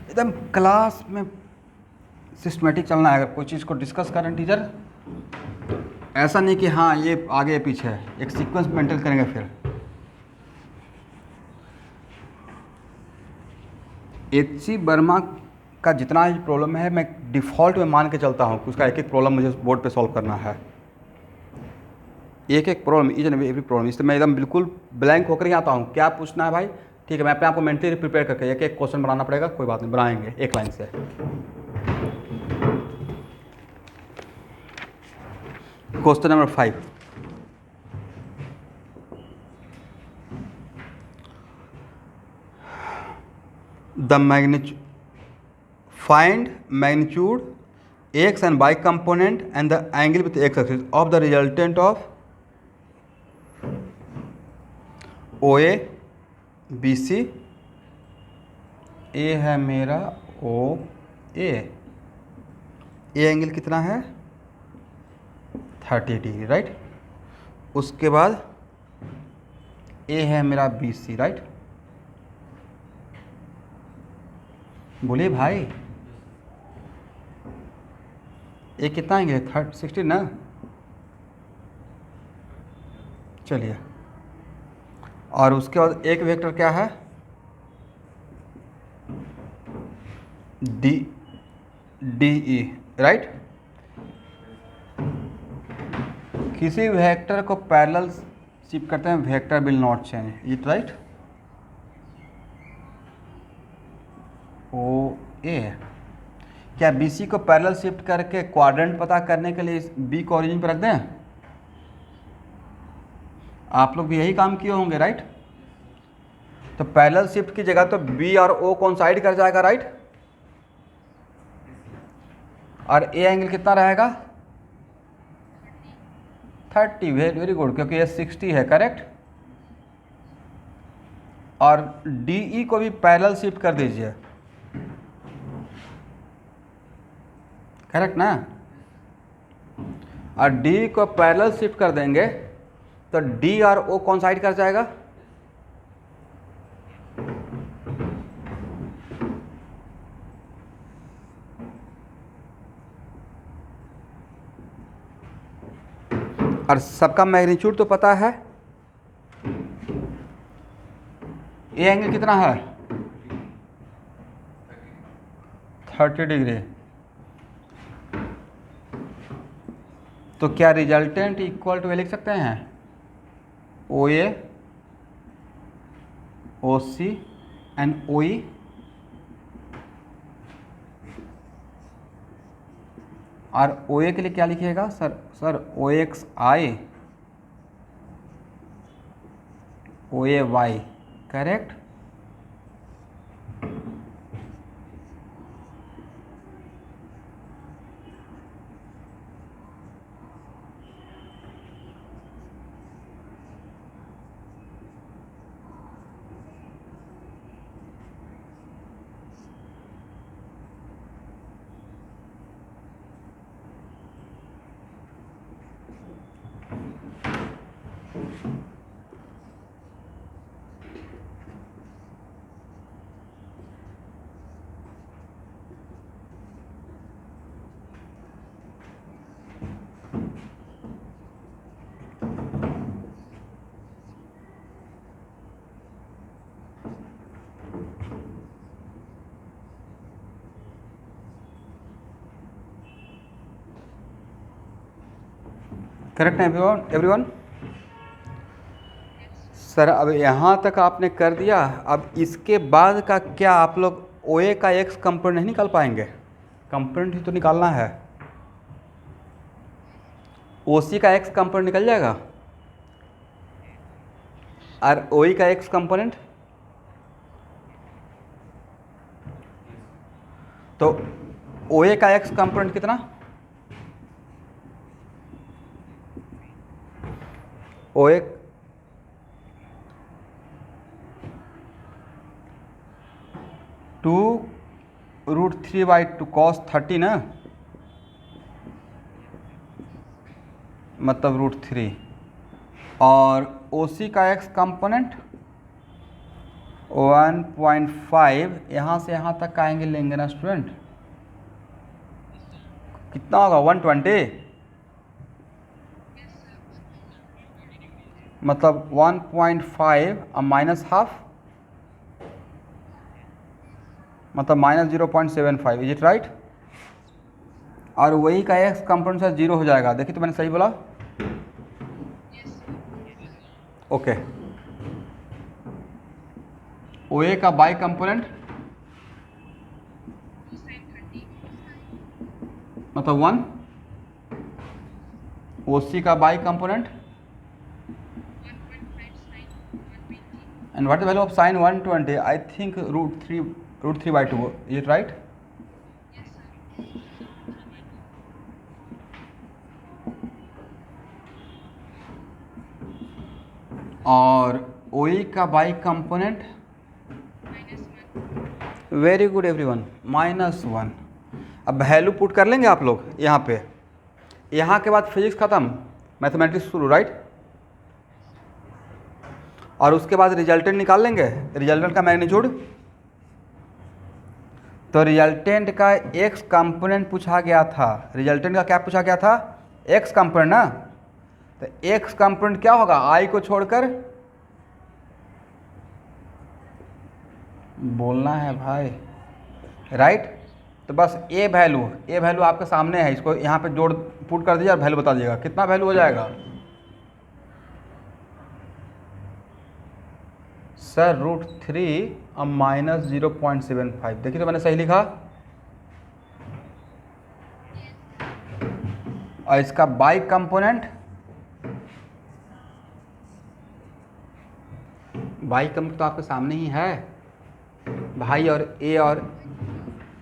एकदम क्लास में सिस्टमेटिक चलना है। अगर कोई चीज़ को डिस्कस करें टीचर, ऐसा नहीं कि हाँ ये आगे पीछे है, एक सीक्वेंस मेंटेन करेंगे। फिर एच.सी. वर्मा का जितना भी प्रॉब्लम है मैं डिफ़ॉल्ट में मान के चलता हूँ कि उसका एक एक प्रॉब्लम मुझे बोर्ड पे सॉल्व करना है, एक एक problem, each and every problem. इसलिए मैं एकदम बिल्कुल ब्लैंक होकर ही आता हूँ, क्या पूछना है भाई, ठीक है। मैं अपने आप को मेंटली प्रिपेयर करके एक एक क्वेश्चन बनाना पड़ेगा, कोई बात नहीं, बनाएंगे एक लाइन से। Question number 5, the magnitude, find magnitude x and y component and the angle with x axis of the resultant of OA BC। A है मेरा OA, ए एंगल कितना है 30 डिग्री, राइट। उसके बाद ए है मेरा बी सी, राइट। बोलिए भाई, ए कितना आएंगे, 16 ना। चलिए, और उसके बाद एक वेक्टर क्या है, डी डी ई, राइट। किसी वेक्टर को पैरेलल शिफ्ट करते हैं, vector will not change, it right. O A, क्या बी सी को पैरेलल शिफ्ट करके क्वाड्रेंट पता करने के लिए बी को ओरिजिन पर रख दें? आप लोग भी यही काम किए होंगे, राइट। तो पैरेलल शिफ्ट की जगह तो बी और ओ कोइंसाइड कर जाएगा, राइट। और ए एंगल कितना रहेगा, 30, वेरी गुड, क्योंकि ये 60 है, करेक्ट। और डी ई को भी पैरेलल शिफ्ट कर दीजिए, करेक्ट ना। और डी को पैरेलल शिफ्ट कर देंगे तो डी और ओ कोइंसाइड कर जाएगा, और सबका मैग्नीट्यूड तो पता है। ये एंगल कितना है, 30 डिग्री। तो क्या रिजल्टेंट इक्वल टू लिख सकते हैं, ओ ए, ओ सी एंड ओ ई। और ओ ए के लिए क्या लिखिएगा सर ओ एक्स आई, ओ ए वाई, करेक्ट। करेक्ट है एवरीवन। सर अब यहाँ तक आपने कर दिया, अब इसके बाद का क्या आप लोग ओ ए का एक्स कंपोनेंट नहीं निकाल पाएंगे? कंपोनेंट ही तो निकालना है। ओ सी का एक्स कंपोनेंट निकल जाएगा, और ओ ई का एक्स कंपोनेंट, तो ओ ए का एक्स कंपोनेंट कितना, ओ ए 2√3/2 cos 30 ना, मतलब √3। और ओ सी का एक्स कंपोनेंट 1.5, यहाँ से यहाँ तक आएंगे लेंगे ना स्टूडेंट, कितना होगा 120, मतलब 1.5 और माइनस हाफ, मतलब -0.75, इज इट राइट। और वही का एक्स कंपोनेंट से 0 हो जाएगा, देखिए तो मैंने सही बोला, ओके। ओ ए का बाई कंपोनेंट मतलब 1, ओ सी का by component, and what is the value of sign 120, I think √3/2, is it right. और ओ ई का by component, very good everyone, -1। अब वैल्यू पुट कर लेंगे आप लोग यहाँ पे, यहाँ के बाद फिजिक्स खत्म, मैथमेटिक्स शुरू, राइट। और उसके बाद रिजल्टेंट निकाल लेंगे, रिजल्टेंट का मैग्नीट्यूड। तो रिजल्टेंट का एक्स कंपोनेंट पूछा गया था, रिजल्टेंट का क्या पूछा गया था, एक्स कंपोनेंट ना। तो एक्स कंपोनेंट क्या होगा, आई को छोड़कर, बोलना है भाई, राइट। तो बस ए वैल्यू आपके सामने है, इसको यहाँ पे जोड़ पुट कर दीजिए और वैल्यू बता दीजिएगा कितना वैल्यू हो जाएगा। सर √3 और -0.75, देखिए तो मैंने सही लिखा। और इसका बाई कंपोनेंट, बाई कंपोनेंट तो आपके सामने ही है भाई, और ए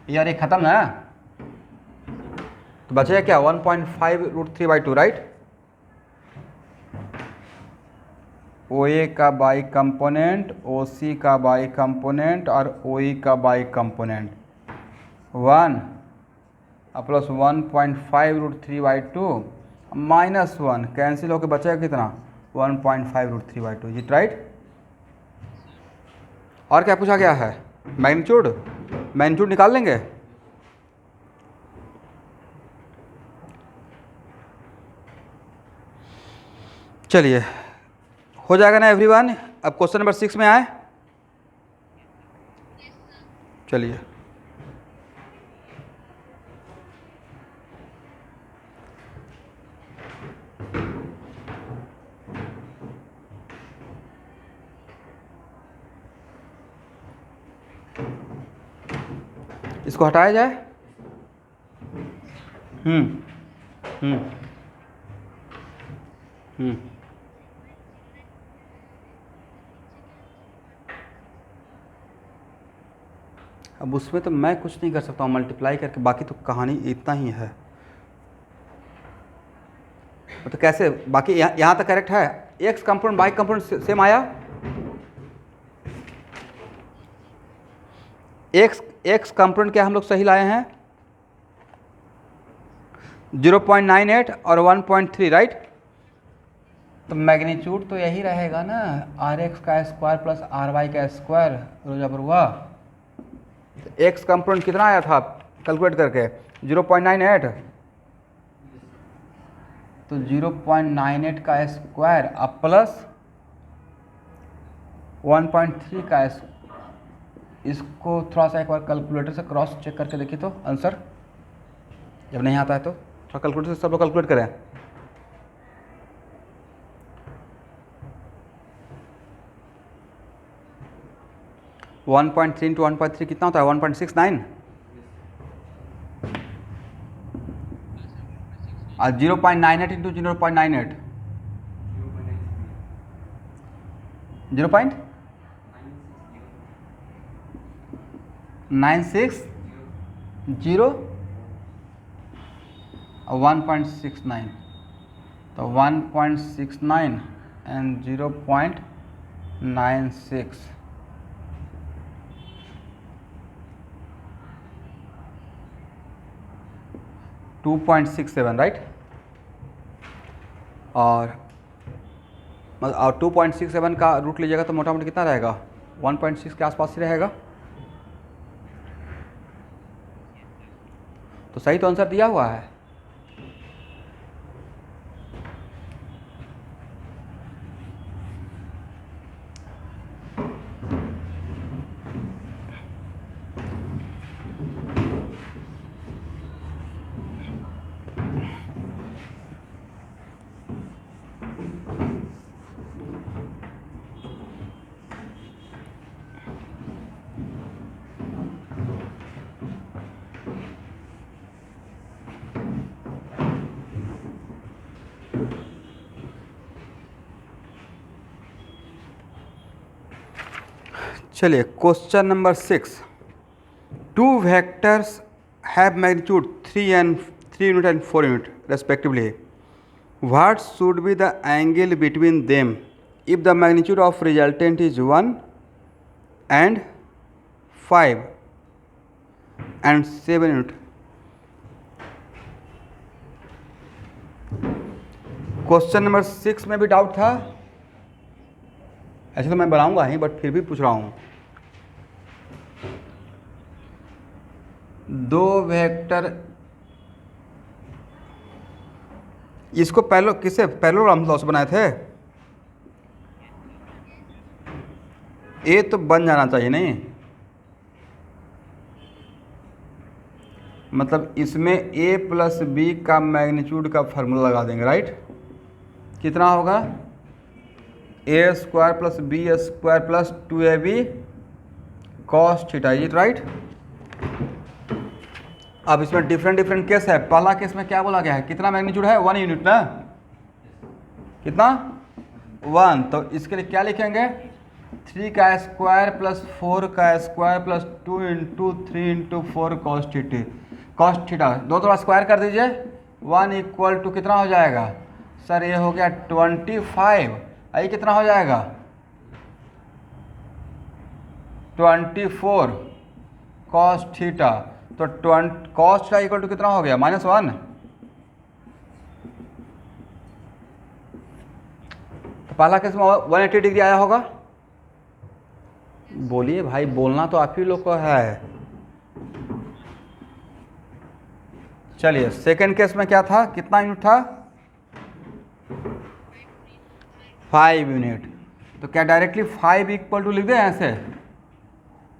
ए खत्म है, तो बचेगा क्या 1.5 √3/2, राइट। ओ ए का बाई कंपोनेंट, ओ सी का बाई कंपोनेंट और ओ ई का बाई कंपोनेंट 1 प्लस 1.5 √3/2 -1 कैंसिल होकर बचेगा कितना 1.5 √3/2, इज इट राइट। और क्या पूछा गया है, मैग्नीट्यूड निकाल लेंगे। चलिए हो जाएगा ना एवरीवन। अब क्वेश्चन नंबर 6 में आए, चलिए। इसको हटाया जाए। हम्म हम्म हम्म अब उसमें तो मैं कुछ नहीं कर सकता हूँ मल्टीप्लाई करके, बाकी तो कहानी इतना ही है। तो कैसे बाकी यहाँ तक करेक्ट है, x component by component same आया, एक्स कंपोनेंट क्या हम लोग सही लाए हैं 0.98 और 1.3, राइट। तो मैग्नीट्यूड तो यही रहेगा ना, RX का स्क्वायर प्लस RY का स्क्वायर रोजा बरुआ। एक्स कंपोनेंट कितना आया था कैलकुलेट करके 0.98, तो 0.98 का स्क्वायर अब प्लस 1.3 का इसको थोड़ा सा एक बार कैलकुलेटर से क्रॉस चेक करके देखिए तो आंसर, जब नहीं आता है तो थोड़ा कैलकुलेटर से सब लोग कैलकुलेट करें। वन 1.3 इंटू 1.3 कितना होता है 1.69, और 0.98 इंटू 0.98 0.960 और 1.69, तो 1.69 एंड 0.96, $2.67, राइट। और 2.67 का रूट लीजिएगा तो मोटा मोटी कितना रहेगा 1.6 के आसपास ही रहेगा। तो सही तो आंसर दिया हुआ है। चलिए question number 6, two vectors have magnitude 3 unit and 4 unit respectively, what should be the angle between them if the magnitude of resultant is 1 and 5 and 7 unit. Question number 6 में भी डाउट था, ऐसे तो मैं बनाऊंगा ही, बट फिर भी पूछ रहा हूँ। दो वेक्टर, इसको पहले किससे पैरेललोग्राम लॉ से बनाए थे? ए तो बन जाना चाहिए नहीं, मतलब इसमें ए प्लस बी का मैग्नीट्यूड का फार्मूला लगा देंगे, राइट? कितना होगा? A square plus B square plus 2ab cos theta, is it right? अब इसमें डिफरेंट डिफरेंट केस है। पहला केस में क्या बोला गया है, कितना मैग्नीट्यूड है? 1 यूनिट ना, कितना? 1। तो इसके लिए क्या लिखेंगे? 3 का स्क्वायर प्लस 4 का square plus 2 into 3 into 4 cos theta. दो थोड़ा स्क्वायर कर दीजिए। 1 इक्वल टू कितना हो जाएगा सर? ये हो गया 25। आई कितना हो जाएगा? 24 कॉस थीटा। तो कॉस थीटा इक्वल टू कितना हो गया? -1। तो पहला केस में 180 डिग्री आया होगा। बोलिए भाई, बोलना तो आप ही लोग को है। चलिए सेकंड केस में क्या था, कितना यूनिट था? 5 यूनिट। तो क्या डायरेक्टली 5 इक्वल टू लिख दें ऐसे,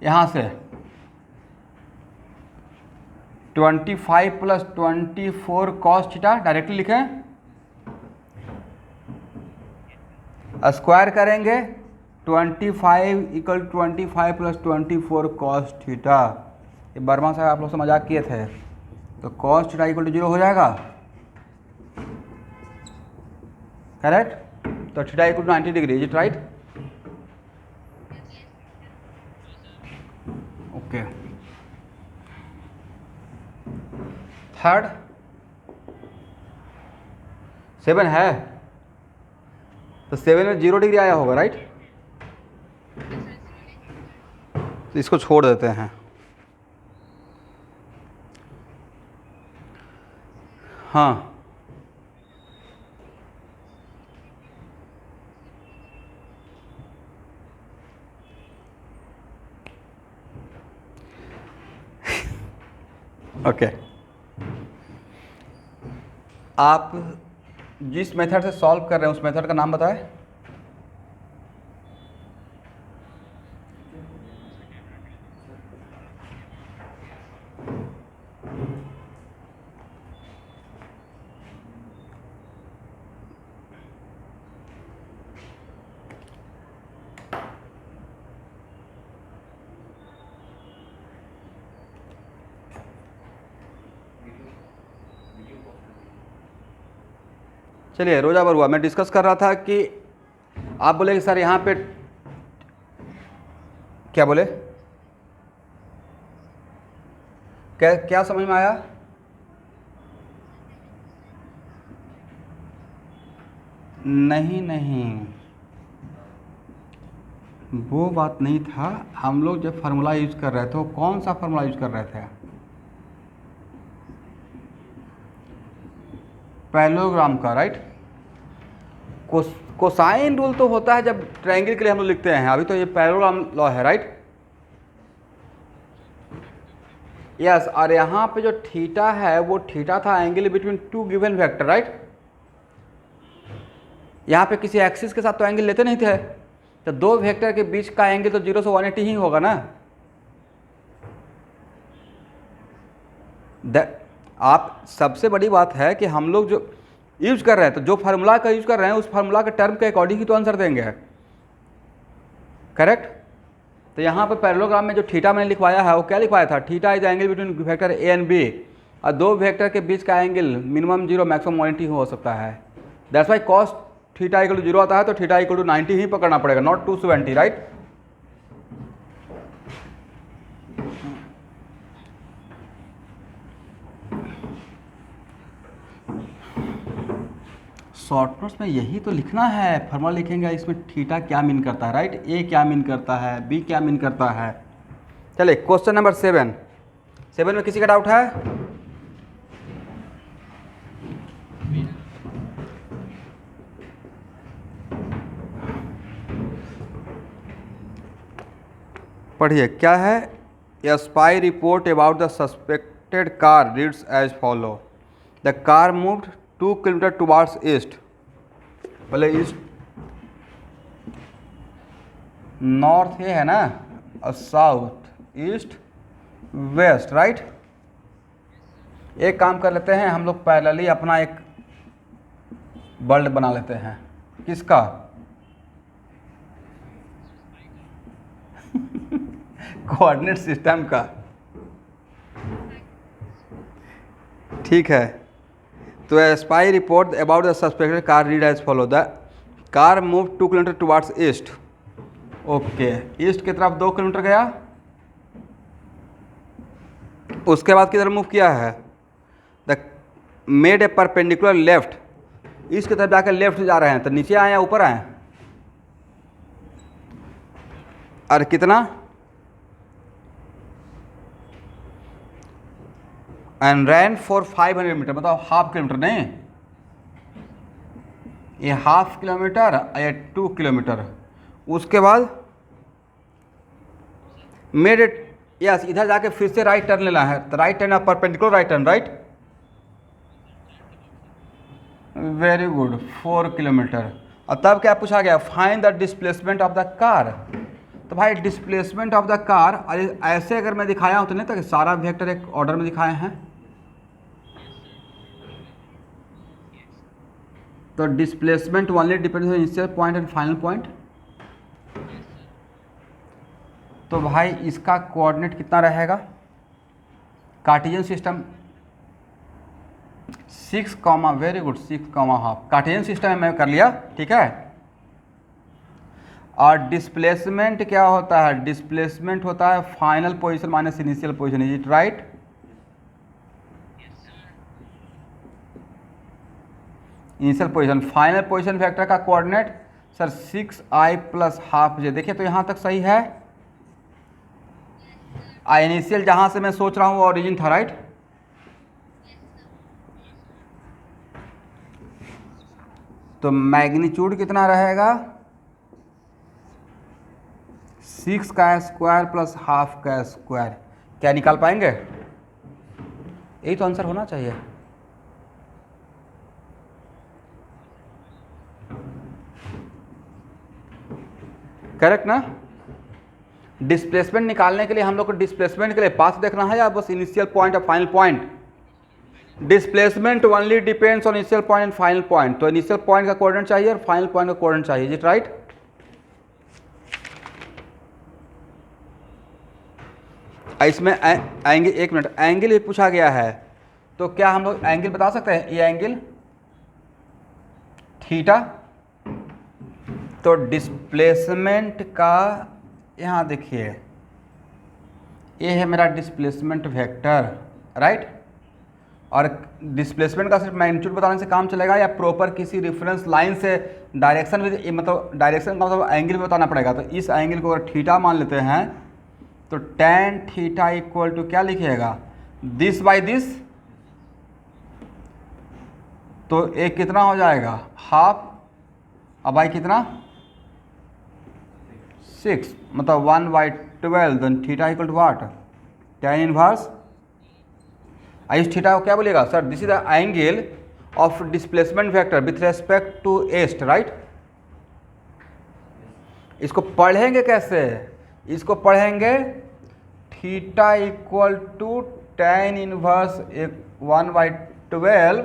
यहाँ से 25 प्लस 24 कॉस थीटा डायरेक्टली लिखें? स्क्वायर करेंगे 25 इक्वल 25 प्लस 24 कॉस थीटा। ये वर्मा साहब आप लोग से मजाक किए थे। तो कॉस थीटा इक्वल टू 0 हो जाएगा, करेक्ट? तो theta equal to 90 degree, is it right? Okay. Third 7 है, तो 7 में 0 डिग्री आया होगा, राइट? तो इसको छोड़ देते हैं। हाँ, ओके। आप जिस मेथड से सॉल्व कर रहे हैं उस मेथड का नाम बताएं। चलिए रोजा बरुआ, मैं डिस्कस कर रहा था कि आप बोले कि सर यहाँ पे क्या बोले, क्या समझ में आया? नहीं, वो बात नहीं था। हम लोग जब फार्मूला यूज कर रहे थे, वो कौन सा फार्मूला यूज कर रहे थे? पैरेललोग्राम का, राइट? कोसाइन रूल तो होता है जब ट्रायंगल के लिए हम लोग लिखते हैं। अभी तो ये पैरेललोग्राम लॉ है, राइट? यस। और यहाँ पे जो थीटा है वो थीटा था angle between two given vector, right? यहाँ पे किसी एक्सिस के साथ तो एंगल लेते नहीं थे, तो दो वेक्टर के बीच का एंगल तो 0 से 180 ही होगा ना। आप सबसे बड़ी बात है कि हम लोग जो यूज कर रहे हैं, तो जो फार्मूला का यूज कर रहे हैं उस फार्मूला के टर्म के अकॉर्डिंग ही तो आंसर देंगे, करेक्ट? तो यहाँ पे पैरेललोग्राम में जो थीटा मैंने लिखवाया है वो क्या लिखवाया था? Theta is angle between vector A and B, और दो वेक्टर के बीच का एंगल मिनिमम 0 मैक्सिमम 180 हो सकता है। That's why cos theta equal to 0 आता है, तो थीटा इक्वल टू 90 ही पकड़ना पड़ेगा, नॉट 270, राइट? शॉर्ट नोट्स में यही तो लिखना है, फार्मूला लिखेंगे, इसमें थीटा क्या मीन करता है, राइट? ए क्या मीन करता है, बी क्या मीन करता है। चलिए क्वेश्चन नंबर 7 में किसी का डाउट है? पढ़िए क्या है। A spy report about the suspected car reads as follow. The car moved 2 kilometre towards east. पहले ईस्ट नॉर्थ ये है ना, और साउथ ईस्ट वेस्ट, राइट। एक काम कर लेते हैं हम लोग, पैरेलली अपना एक वर्ल्ड बना लेते हैं। किसका? कोऑर्डिनेट सिस्टम का। ठीक है, तो spy report about the suspected car read as follow. The car move 2 kilometre towards east. Okay, east की तरफ 2 किलोमीटर गया, उसके बाद किधर मूव किया है? The made a perpendicular left. East की तरफ जाकर लेफ्ट जा रहे हैं, तो नीचे आए या ऊपर आए? और कितना? एंड रैन फॉर 500 मीटर, मतलब हाफ किलोमीटर, नहीं ये हाफ किलोमीटर, ये 2 किलोमीटर। उसके बाद मेड इट, यस, इधर जाके फिर से राइट टर्न लेना है, तो right turn, perpendicular right turn, right. Very good, 4 kilometre. और तब क्या पूछा गया? Find the displacement of the car. तो भाई डिस्प्लेसमेंट ऑफ द कार, अरे ऐसे अगर मैं दिखाया हूँ तो नहीं था कि सारा वेक्टर एक ऑर्डर में दिखाए हैं। तो displacement only depends on initial point and final point. तो भाई इसका कोऑर्डिनेट कितना रहेगा? Cartesian system 6, very good, 6,5 Cartesian system में मैं कर लिया, ठीक है। और डिस्प्लेसमेंट क्या होता है? डिस्प्लेसमेंट होता है final position minus initial position, is it right? Initial position, final position vector का कोऑर्डिनेट सर 6i + ½ j। देखिए तो यहाँ तक सही है। इनिशियल जहाँ से मैं सोच रहा हूँ वो ओरिजिन था, राइट। तो मैग्नीट्यूड कितना रहेगा? 6 का स्क्वायर + ½ का स्क्वायर। क्या निकाल पाएंगे? यही तो आंसर होना चाहिए। करेक्ट ना? डिस्प्लेसमेंट निकालने के लिए हम लोग को डिस्प्लेसमेंट के लिए पाथ देखना है या बस इनिशियल पॉइंट और final point? Displacement only depends on initial point and final point. तो इनिशियल पॉइंट का कोऑर्डिनेट चाहिए और फाइनल पॉइंट का कोऑर्डिनेट चाहिए, इज इट राइट? इसमें एंगल, एक मिनट, एंगल भी पूछा गया है, तो क्या हम लोग एंगल बता सकते हैं? ये एंगल थीटा। तो डिस्प्लेसमेंट का यहाँ देखिए, ये है मेरा डिस्प्लेसमेंट वेक्टर, राइट। और डिस्प्लेसमेंट का सिर्फ मैग्नीट्यूड बताने से काम चलेगा या प्रॉपर किसी रेफरेंस लाइन से डायरेक्शन भी, मतलब डायरेक्शन का मतलब एंगल भी बताना पड़ेगा? तो इस एंगल को अगर थीटा मान लेते हैं तो tan थीटा इक्वल टू क्या लिखिएगा? This by this. तो एक कितना हो जाएगा? हाफ, अब बाई कितना? 6, मतलब 1/12। Then theta equal to what? tan inverse. इस थीटा को क्या बोलिएगा? Sir this is the angle of displacement vector with respect to east, right. इसको पढ़ेंगे कैसे? इसको पढ़ेंगे theta equal to tan inverse 1/12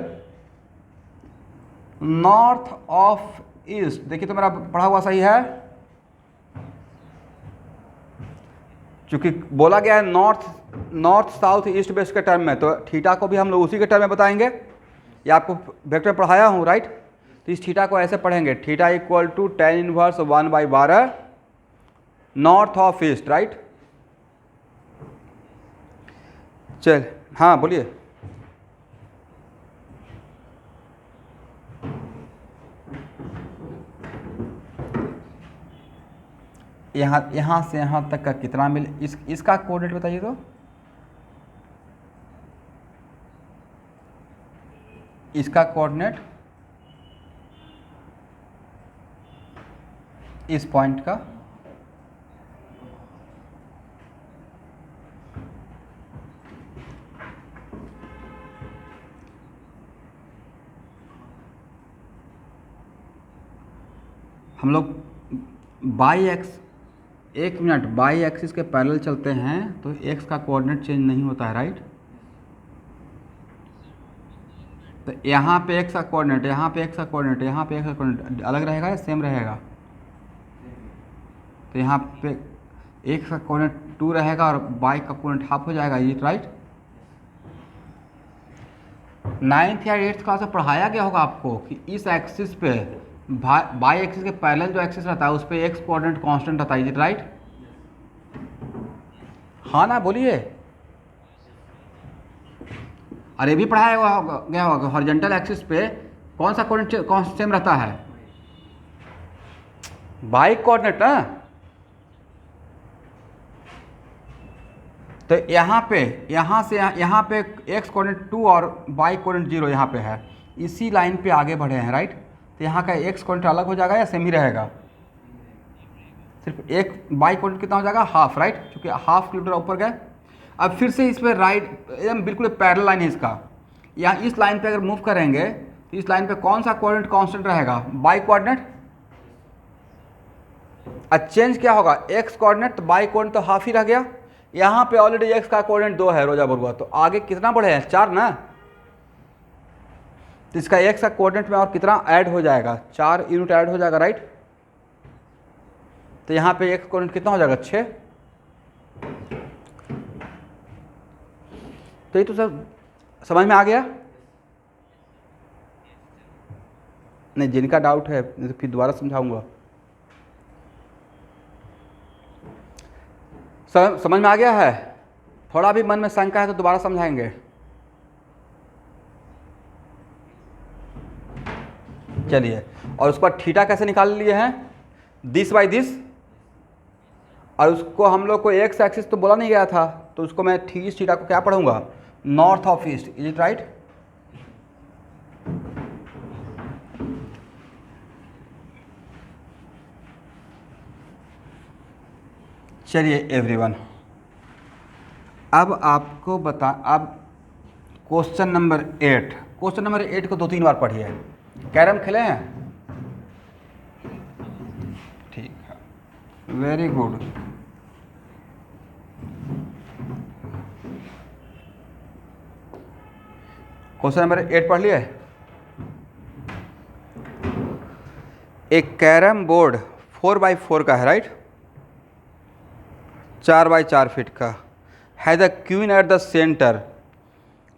north of east. देखिए तो मेरा पढ़ा हुआ सही है, क्योंकि बोला गया है नॉर्थ साउथ ईस्ट वेस्ट के टर्म में, तो थीटा को भी हम लोग उसी के टर्म में बताएंगे। ये आपको वेक्टर पढ़ाया हूँ, राइट। तो इस थीटा को ऐसे पढ़ेंगे, theta equal to tan inverse 1/12 north of east, right. चल हाँ बोलिए। यहाँ से यहाँ तक का कितना मिले? इसका कोऑर्डिनेट बताइए तो। इसका कोऑर्डिनेट इस पॉइंट का हम लोग बाई एक्स, एक मिनट, बाई एक्सिस के पैरेलल चलते हैं तो एक्स का कोऑर्डिनेट चेंज नहीं होता है, राइट। तो यहाँ पे एक्स का कोऑर्डिनेट, यहाँ पे एक्स का कोऑर्डिनेट, यहाँ पे एक्स का कोऑर्डिनेट अलग रहेगा या सेम रहेगा? तो यहाँ पे एक्स का कोऑर्डिनेट 2 रहेगा और बाई का कोऑर्डिनेट हाफ हो जाएगा, ये राइट। 9th या 8th क्लास में पढ़ाया गया होगा आपको कि इस एक्सिस पे बाई एक्सिस के पैरेलल जो एक्सिस रहता है उस पर एक्स कोऑर्डिनेट कांस्टेंट रहता है, इज राइट? हाँ ना, बोलिए। अरे भी पढ़ाया गया होगा हॉरिजॉन्टल एक्सिस पे कौन सा कोऑर्डिनेट सेम रहता है? बाई कोऑर्डिनेट ना। तो यहाँ पे, यहाँ से यहाँ पे एक्स कोऑर्डिनेट 2 और बाई कोऑर्डिनेट 0 यहाँ पे है, इसी लाइन पे आगे बढ़े हैं, राइट। तो यहाँ का एक्स कोऑर्डिनेट अलग हो जाएगा या सेम ही रहेगा? सिर्फ एक बाई कोऑर्डिनेट कितना हो जाएगा? हाफ, राइट, क्योंकि हाफ किलोमीटर ऊपर गए। अब फिर से इस पर राइट, एकदम बिल्कुल पैरेलल लाइन है इसका, यहाँ इस लाइन पे अगर मूव करेंगे तो इस लाइन पे कौन सा कोऑर्डिनेट कांस्टेंट रहेगा? By coordinate. अब चेंज क्या होगा? एक्स कोऑर्डिनेट, तो बाई कोऑर्डिनेट तो हाफ ही रह गया। यहाँ पे ऑलरेडी एक्स का कोऑर्डिनेट 2 है रोजा बरुआ, तो आगे कितना बढ़े हैं? 4 ना। तो इसका एक्स का कोऑर्डिनेट में और कितना ऐड हो जाएगा? 4 यूनिट ऐड हो जाएगा, राइट। तो यहाँ पे एक्स कोऑर्डिनेट कितना हो जाएगा? 6। तो ये तो सब समझ में आ गया? नहीं, जिनका डाउट है तो फिर दोबारा समझाऊंगा। समझ में आ गया है? थोड़ा भी मन में शंका है तो दोबारा समझाएंगे। चलिए, और उसके बाद थीटा कैसे निकाल लिए हैं? दिस बाई दिस, और उसको हम लोग को एक्स एक्सिस तो बोला नहीं गया था, तो उसको मैं थीटा को क्या पढ़ूंगा? North of east, is it right? चलिए एवरीवन, अब आपको अब क्वेश्चन नंबर 8, क्वेश्चन नंबर 8 को 2-3 बार पढ़िए। कैरम खेले हैं? ठीक है, वेरी गुड। क्वेश्चन नंबर 8 पढ़ लिए। एक कैरम बोर्ड 4x4 का है, राइट, 4x4 फीट का है। The queen at the centre,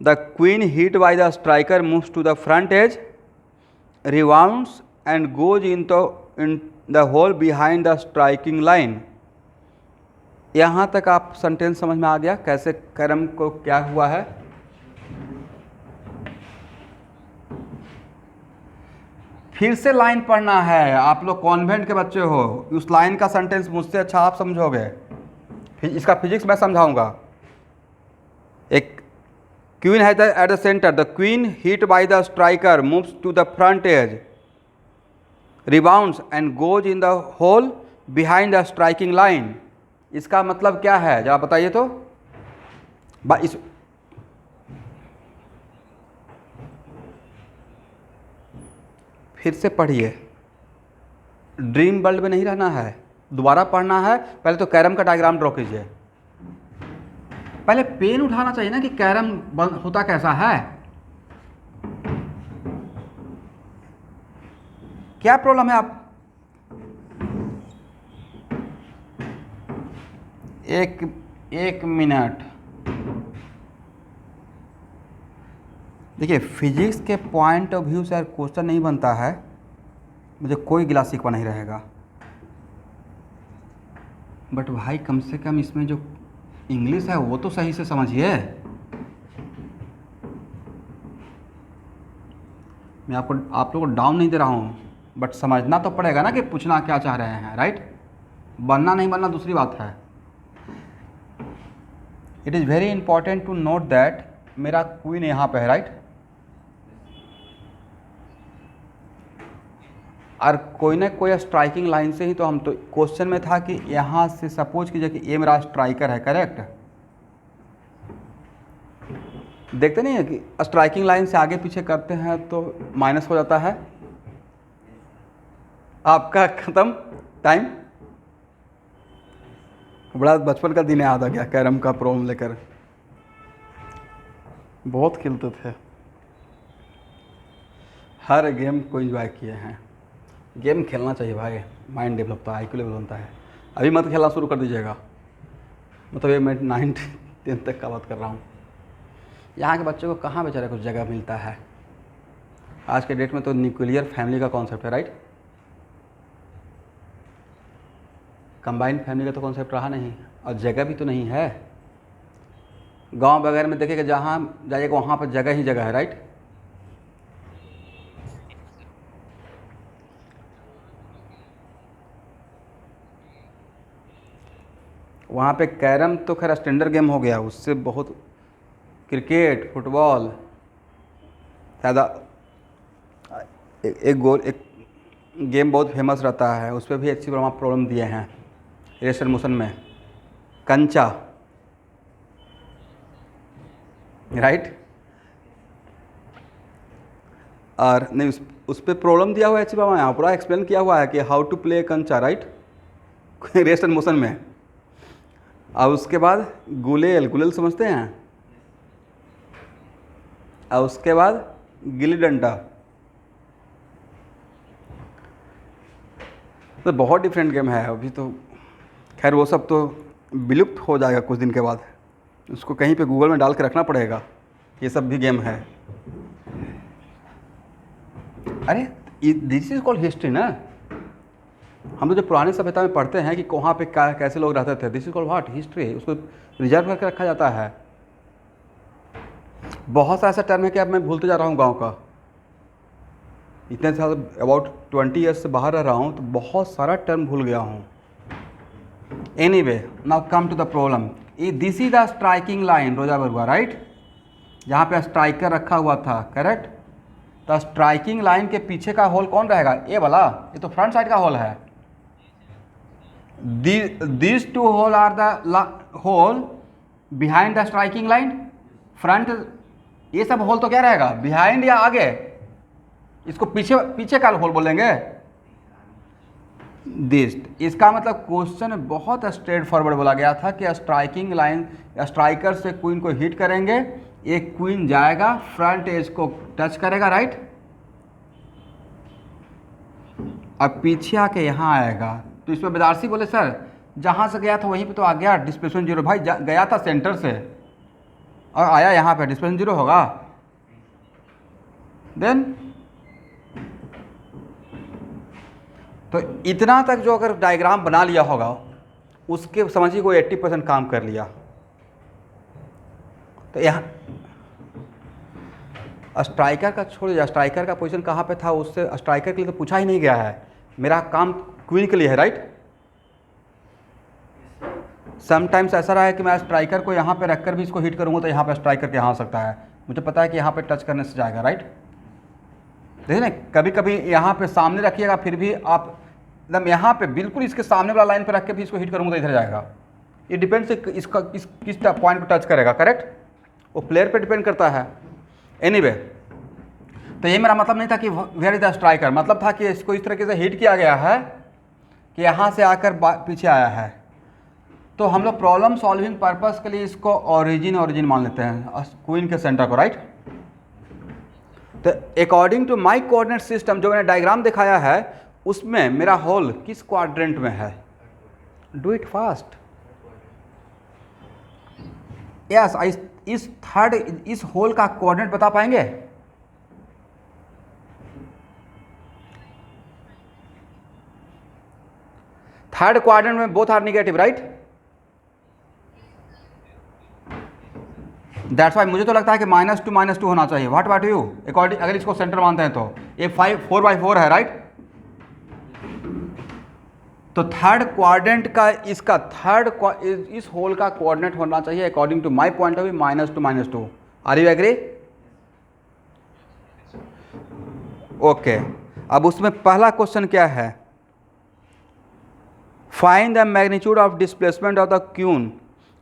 the queen hit by the striker moves to the front edge, rebounds and goes in the hole behind the striking line. यहाँ तक आप sentence समझ में आ गया कैसे कैरम को क्या हुआ है? फिर से लाइन पढ़ना है, आप लोग कॉन्वेंट के बच्चे हो, उस लाइन का सेंटेंस मुझसे अच्छा आप समझोगे। इसका फिजिक्स मैं समझाऊंगा। एक क्वीन है at the centre, the queen hit by the striker moves to the front edge, rebounds and goes in the hole behind the striking line. इसका मतलब क्या है जरा बताइए तो। इस फिर से पढ़िए, ड्रीम वर्ल्ड में नहीं रहना है, दोबारा पढ़ना है। पहले तो कैरम का डायग्राम ड्रॉ कीजिए। पहले पेन उठाना चाहिए ना कि कैरम होता कैसा है। क्या प्रॉब्लम है? आप एक मिनट देखिए, फिजिक्स के पॉइंट ऑफ व्यू से अगर क्वेश्चन नहीं बनता है मुझे कोई गिला शिकवा नहीं रहेगा, बट भाई कम से कम इसमें जो इंग्लिश है वो तो सही से समझिए। मैं आप लोगों को डाउन नहीं दे रहा हूँ, बट समझना तो पड़ेगा ना कि पूछना क्या चाह रहे हैं, राइट। बनना नहीं बनना दूसरी बात है। It is very important to note that मेरा क्वीन यहाँ पे है, राइट, और कोई ना कोई स्ट्राइकिंग लाइन से ही तो हम तो क्वेश्चन में था कि यहाँ से सपोज कीजिए कि ये मेरा स्ट्राइकर है, करेक्ट। देखते नहीं है कि स्ट्राइकिंग लाइन से आगे पीछे करते हैं तो माइनस हो जाता है। आपका ख़त्म टाइम। बड़ा बचपन का दिन याद आ गया कैरम का प्रॉब्लम लेकर, बहुत खेलते थे, हर गेम को एंजॉय किए हैं। गेम खेलना चाहिए भाई, माइंड डेवलप होता है, आईक्यू लेवल बनता है। अभी मत खेलना शुरू कर दीजिएगा, मतलब ये मैं 9th 10th तक का बात कर रहा हूँ। यहाँ के बच्चों को कहाँ बेचारे कुछ जगह मिलता है। आज के डेट में तो न्यूक्लियर फैमिली का कॉन्सेप्ट है, राइट। कंबाइंड फैमिली का तो कॉन्सेप्ट रहा नहीं, और जगह भी तो नहीं है। गांव वगैरह में देखिएगा जहाँ जाइएगा वहाँ पर जगह ही जगह है, राइट। वहाँ पे कैरम तो खैर स्टैंडर्ड गेम हो गया, उससे बहुत क्रिकेट, फुटबॉल, ज़्यादा एक गेम बहुत फेमस रहता है, उस पर भी अच्छी प्रॉब्लम दिए हैं रेशर मोशन में, कंचा, राइट। और नहीं उस पर प्रॉब्लम दिया हुआ है अच्छी बाबा, यहाँ पूरा एक्सप्लेन किया हुआ है कि हाउ टू प्ले कंचा, राइट, रेशर मोशन में। और उसके बाद गुलेल समझते हैं, और उसके बाद गिल्ली डंडा, तो बहुत डिफरेंट गेम है। अभी तो खैर वो सब तो विलुप्त हो जाएगा कुछ दिन के बाद, उसको कहीं पे गूगल में डाल के रखना पड़ेगा, ये सब भी गेम है। अरे दिस इज कॉल्ड हिस्ट्री ना, हम तो जो पुरानी सभ्यता में पढ़ते हैं कि वहाँ पे कैसे लोग रहते थे, this is called what, history. उसको रिजर्व करके रखा जाता है। बहुत सा ऐसा टर्म है कि अब मैं भूलते जा रहा हूँ गांव का, इतने साल अबाउट 20 ईयर्स से बाहर रह रहा हूँ तो बहुत सारा टर्म भूल गया हूँ। Anyway now come to the problem, this is the striking line Roja Barua, right, जहाँ पे स्ट्राइकर रखा हुआ था, करेक्ट। तो स्ट्राइकिंग लाइन के पीछे का होल कौन रहेगा, ये वाला, ये तो फ्रंट साइड का होल है। These two hole are the hole behind the striking line, front. ये सब होल तो क्या रहेगा, बिहाइंड या आगे, इसको पीछे का होल बोलेंगे। दिस, इसका मतलब क्वेश्चन बहुत स्ट्रेट फॉरवर्ड बोला गया था कि स्ट्राइकिंग लाइन, स्ट्राइकर से क्वीन को हिट करेंगे, एक क्वीन जाएगा फ्रंट एज को टच करेगा, राइट, अब पीछे आके यहाँ आएगा। तो इसमें बेदारसी बोले सर जहाँ से गया था वहीं पे तो आ गया डिस्प्लेसमेंट जीरो। भाई गया था सेंटर से और आया यहाँ पे, डिस्प्लेसमेंट जीरो होगा। देन तो इतना तक जो अगर डायग्राम बना लिया होगा उसके समझिए कोई 80% काम कर लिया। तो यहाँ स्ट्राइकर का छोड़िए, स्ट्राइकर का पोजीशन कहाँ पे था, उससे स्ट्राइकर के लिए तो पूछा ही नहीं गया है। मेरा काम क्वीन के लिए है, राइट। समटाइम्स ऐसा रहा है कि मैं स्ट्राइकर को यहाँ पे रखकर भी इसको हिट करूँगा तो यहाँ पे स्ट्राइकर के यहाँ हो सकता है, मुझे पता है कि यहाँ पे टच करने से जाएगा, राइट। देखिए ना, कभी कभी यहाँ पे सामने रखिएगा फिर भी आप एकदम यहाँ पे बिल्कुल इसके सामने वाला लाइन पे रख के भी इसको हिट करूँगा तो इधर जाएगा। ये डिपेंड से इसका किस पॉइंट पे टच करेगा, करेक्ट, वो प्लेयर पे डिपेंड करता है। एनीवे तो ये मेरा मतलब नहीं था कि वेयर इज द स्ट्राइकर, मतलब था कि इसको इस तरीके से हिट किया गया है कि यहाँ से आकर पीछे आया है। तो हम लोग प्रॉब्लम सॉल्विंग पर्पस के लिए इसको ओरिजिन मान लेते हैं, क्वीन के सेंटर को, राइट। तो according to my coordinate system जो मैंने डायग्राम दिखाया है उसमें मेरा होल किस क्वाड्रेंट में है, डू इट फास्ट। यस, इस होल का कोऑर्डिनेट बता पाएंगे, थर्ड क्वाड्रेंट में both are negative, right. That's why मुझे तो लगता है कि -2 होना चाहिए। व्हाट अबाउट यू, अकॉर्डिंग अगर इसको सेंटर मानते हैं तो ये 4/4 है, राइट। तो थर्ड क्वाड्रेंट का इसका इस होल का कोऑर्डिनेट होना चाहिए according to my point of view -2 are you agree. Okay, अब उसमें पहला क्वेश्चन क्या है, find the magnitude of displacement of the queen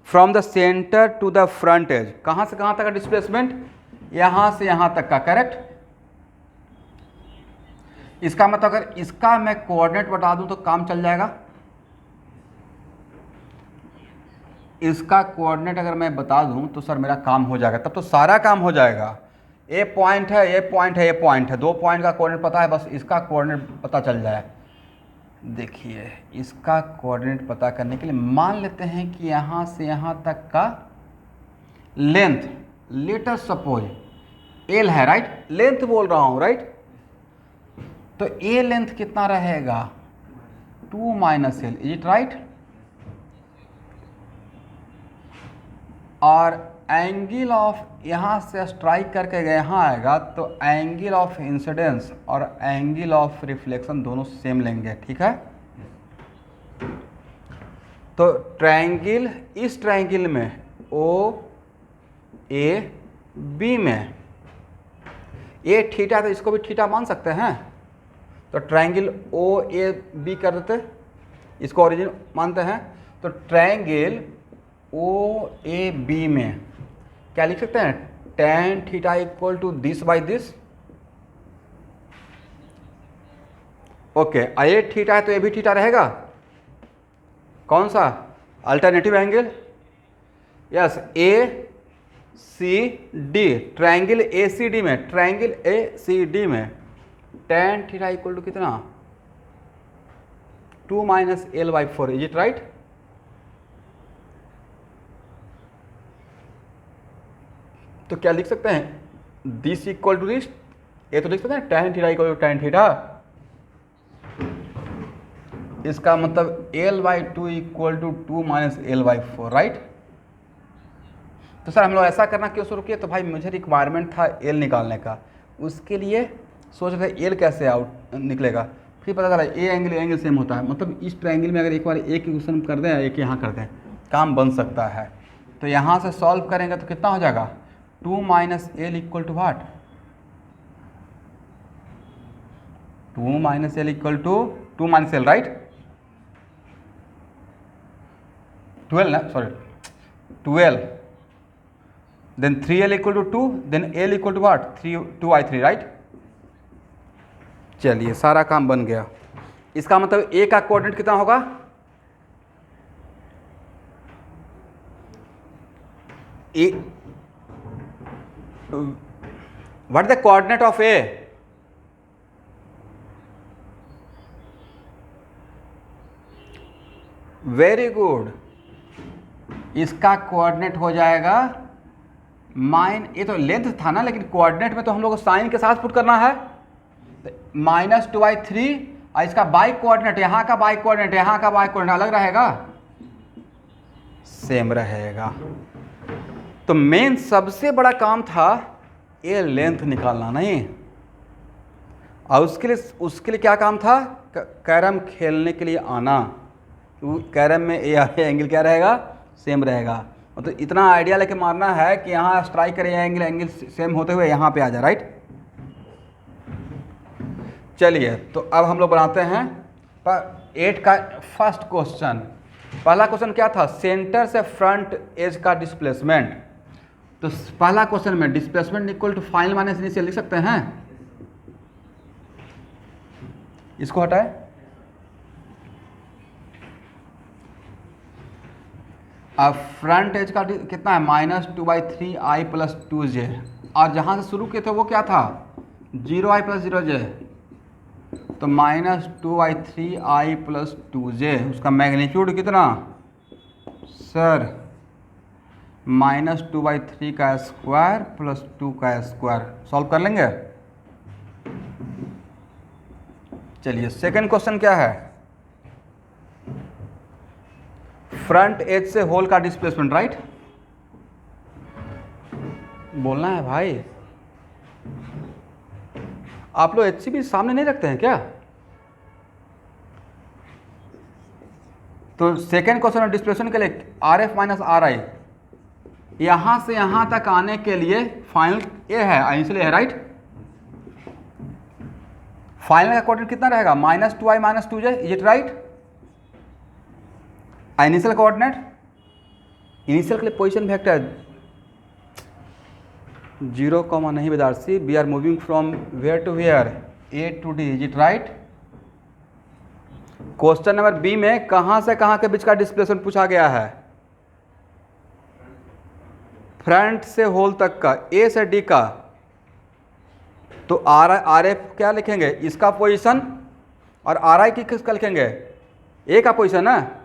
from the centre to the front edge. कहां से कहां तक का डिस्प्लेसमेंट, यहां से यहां तक का, करेक्ट। इसका मतलब अगर इसका मैं कोऑर्डिनेट बता दूं तो काम चल जाएगा। इसका कोऑर्डिनेट अगर मैं बता दूं तो सर मेरा काम हो जाएगा, तब तो सारा काम हो जाएगा। ये पॉइंट है, ये पॉइंट है, ये पॉइंट है, 2 पॉइंट का कोऑर्डिनेट पता है, बस इसका कोऑर्डिनेट पता चल जाए। देखिए इसका कोऑर्डिनेट पता करने के लिए मान लेते हैं कि यहाँ से यहाँ तक का length, let us suppose L है, राइट, लेंथ बोल रहा हूँ, राइट। तो ए लेंथ कितना रहेगा, 2 minus L, is it right. और एंगल ऑफ यहाँ से स्ट्राइक करके गए यहाँ आएगा, तो एंगल ऑफ इंसिडेंस और एंगल ऑफ रिफ्लेक्शन दोनों सेम लेंगे, ठीक है। तो ट्रायंगल, इस ट्रायंगल में ओ ए बी में ए थीटा, तो इसको भी थीटा मान सकते हैं, तो ट्रायंगल ओ ए बी कर देते, इसको ओरिजिन मानते हैं। तो ट्रायंगल ओ ए बी में क्या लिख सकते हैं, tan theta equal to this by this. Okay, A theta है तो ए भी थीटा रहेगा, कौन सा, alternative angle, yes, A C D, triangle A C D में, ट्रायंगल ए सी डी में tan थीटा इक्वल टू कितना, 2 minus L by 4, is it right. तो क्या लिख सकते हैं, दिस इक्वल टू दिस, ये तो लिख सकते हैं tan theta equal to tan theta. इसका मतलब L by 2 equal to 2 minus L by 4, right. तो सर हम लोग ऐसा करना क्यों शुरू किए, तो भाई मुझे रिक्वायरमेंट था एल निकालने का, उसके लिए सोच रहे थे एल कैसे आउट निकलेगा, फिर पता चला ए एंगल सेम होता है। मतलब इस ट्रायंगल में अगर एक बार एक क्वेश्चन कर दें, एक यहाँ कर दें, काम बन सकता है। तो यहाँ से सॉल्व करेंगे तो कितना हो जाएगा, 2 minus L equal to what, 2 minus L equal to 2 minus L, right, 12 ना, sorry 12, then 3l equal to 2, then l equal to what, 2i3, right. चलिए सारा काम बन गया। इसका मतलब a का कोऑर्डिनेट कितना होगा, A, what the coordinate of a, very good, इसका कोऑर्डिनेट हो जाएगा माइन, ये तो लेंथ था ना, लेकिन कोऑर्डिनेट में तो हम लोग को साइन के साथ पुट करना है, -2/3, और इसका बाई कोऑर्डिनेट, यहाँ का बाई कोऑर्डिनेट, यहाँ का बाई कोऑर्डिनेट अलग रहेगा, सेम रहेगा। तो मेन सबसे बड़ा काम था ये लेंथ निकालना, नहीं, और उसके लिए क्या काम था, कैरम खेलने के लिए आना। कैरम में ये एंगल क्या रहेगा, सेम रहेगा। मतलब तो इतना आइडिया लेके मारना है कि यहाँ स्ट्राइक करे एंगल सेम होते हुए यहाँ पे आ जाए, राइट। चलिए तो अब हम लोग बनाते हैं 8 का फर्स्ट क्वेश्चन। पहला क्वेश्चन क्या था, सेंटर से फ्रंट एज का डिस्प्लेसमेंट। तो पहला क्वेश्चन में displacement equal to final minus initial लिख सकते हैं, इसको हटाए, अब फ्रंट एज का कितना है, -2/3i + 2j, और जहाँ से शुरू किए थे वो क्या था, 0i + 0j, तो -2/3i + 2j, उसका मैग्नीट्यूड कितना सर, -2/3 का स्क्वायर + 2 का स्क्वायर। सॉल्व कर लेंगे। चलिए सेकंड क्वेश्चन क्या है, फ्रंट एज से होल का डिस्प्लेसमेंट, राइट। बोलना है भाई, आप लोग HCB सामने नहीं रखते हैं क्या। तो सेकेंड क्वेश्चन में डिस्प्लेसमेंट के लिए RF - RI, यहां से यहां तक आने के लिए फाइनल ए है, इनिशियल है, राइट। फाइनल का कोऑर्डिनेट कितना रहेगा, -2i - 2j, is it right. Initial coordinate, initial के लिए पोजीशन वेक्टर 0, नहीं विद्यार्थी, we are moving from where to where, A to D, is it right? Question number B में कहां से कहां के बीच का डिस्प्लेसमेंट पूछा गया है? फ्रंट से होल तक का, ए से डी का। तो आर एफ क्या लिखेंगे? इसका पोजीशन, और आर आई की किसका लिखेंगे? ए का पोजीशन है,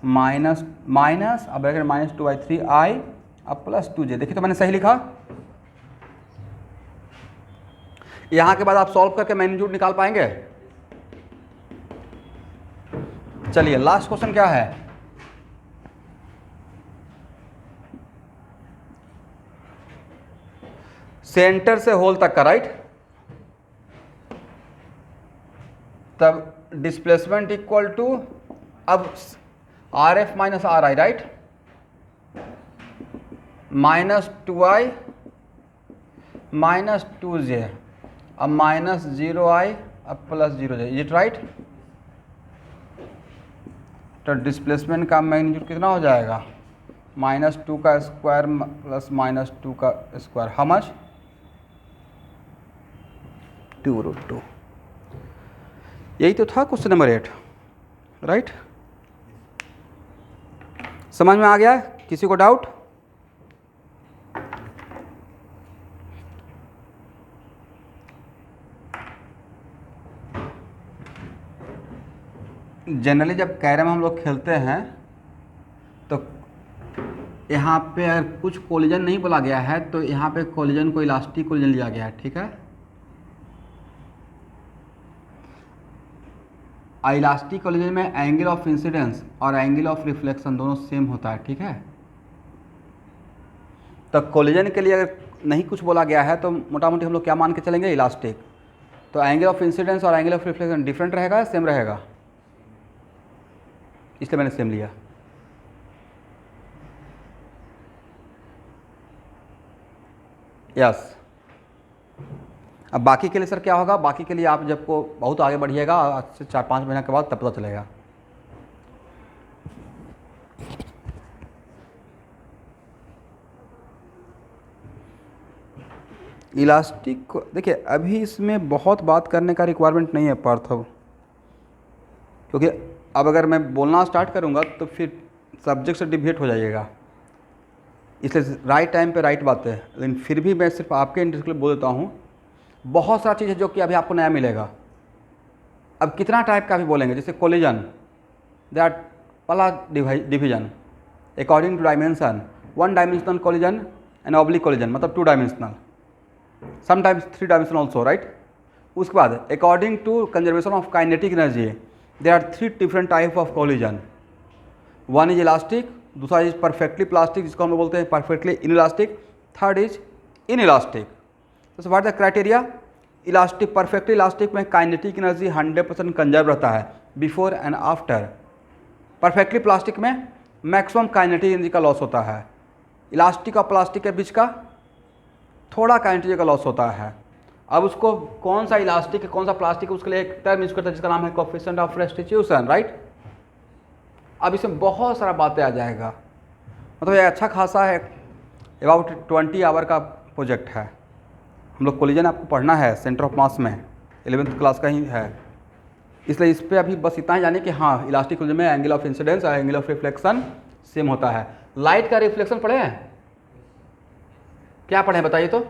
माइनस माइनस, अब -2/3i अब +2j। देखिए तो मैंने सही लिखा। यहां के बाद आप सॉल्व करके मैग्नीट्यूड निकाल पाएंगे? चलिए लास्ट क्वेश्चन क्या है? सेंटर से होल तक का, राइट? तब डिस्प्लेसमेंट इक्वल टू, अब R F minus are I, right? -2i -2j, अब -0i अब +0j, इज इट राइट? तो डिस्प्लेसमेंट का मैग्नीट्यूड कितना हो जाएगा? -2 का स्क्वायर प्लस -2 का स्क्वायर, हाउ मच? 2√2। यही तो था क्वेश्चन नंबर 8, राइट? समझ में आ गया? किसी को डाउट? जनरली जब कैरम हम लोग खेलते हैं तो यहाँ पे अगर कुछ कोलिजन नहीं बोला गया है तो यहाँ पे कोलिजन को इलास्टिक कोलिजन लिया गया है, ठीक है? इलास्टिक कोलिजन में एंगल ऑफ इंसिडेंस और एंगल ऑफ रिफ्लेक्शन दोनों सेम होता है, ठीक है? तो कोलिजन के लिए अगर नहीं कुछ बोला गया है तो मोटा मोटी हम लोग क्या मान के चलेंगे? इलास्टिक। तो एंगल ऑफ इंसिडेंस और एंगल ऑफ रिफ्लेक्शन डिफरेंट रहेगा या सेम रहेगा? इसलिए मैंने सेम लिया। यस। अब बाकी के लिए सर क्या होगा? बाकी के लिए आप जब को बहुत आगे बढ़िएगा, आज से 4-5 महीने के बाद तब पता चलेगा। इलास्टिक को देखिए, अभी इसमें बहुत बात करने का रिक्वायरमेंट नहीं है पार्थव, क्योंकि अब अगर मैं बोलना स्टार्ट करूंगा तो फिर सब्जेक्ट से डिविएट हो जाइएगा। इसलिए राइट टाइम पे राइट बातें, लेकिन फिर भी मैं सिर्फ आपके इंटरेस्ट के लिए बोल देता हूँ। बहुत सारा चीज़ है जो कि अभी आपको नया मिलेगा। अब कितना टाइप का भी बोलेंगे, जैसे कोलिजन, दैट पहला division according to dimension, 1 dimensional collision and oblique collision, मतलब 2 dimensional, sometimes 3 dimensional also, right? उसके बाद according to conservation of kinetic energy, there are 3 different type of collision. 1 is elastic, दूसरा is perfectly plastic जिसको हम लोग बोलते हैं perfectly inelastic, third is inelastic. तो what the criteria? Elastic, perfectly elastic में काइनेटिक एनर्जी 100% कंजर्व रहता है before and after. Perfectly plastic में मैक्सिमम काइनेटिक एनर्जी का लॉस होता है। इलास्टिक और प्लास्टिक के बीच का थोड़ा काइनेटिक का लॉस होता है। अब उसको कौन सा इलास्टिक है कौन सा प्लास्टिक है, उसके लिए एक टर्म यूज करता है जिसका नाम है कोएफिशिएंट ऑफ रेस्टिट्यूशन, राइट? अब इसमें बहुत सारा बातें आ जाएगा, मतलब ये अच्छा खासा है, अबाउट 20 आवर का प्रोजेक्ट है। हम लोग कोलिजन आपको पढ़ना है सेंटर ऑफ मास में, 11th क्लास का ही है, इसलिए इस पर अभी बस इतना ही जाने कि हाँ इलास्टिक कोलिजन में एंगल ऑफ इंसिडेंस और एंगल ऑफ रिफ्लेक्शन सेम होता है। लाइट का रिफ्लेक्शन पढ़े हैं? क्या पढ़े बताइए तो?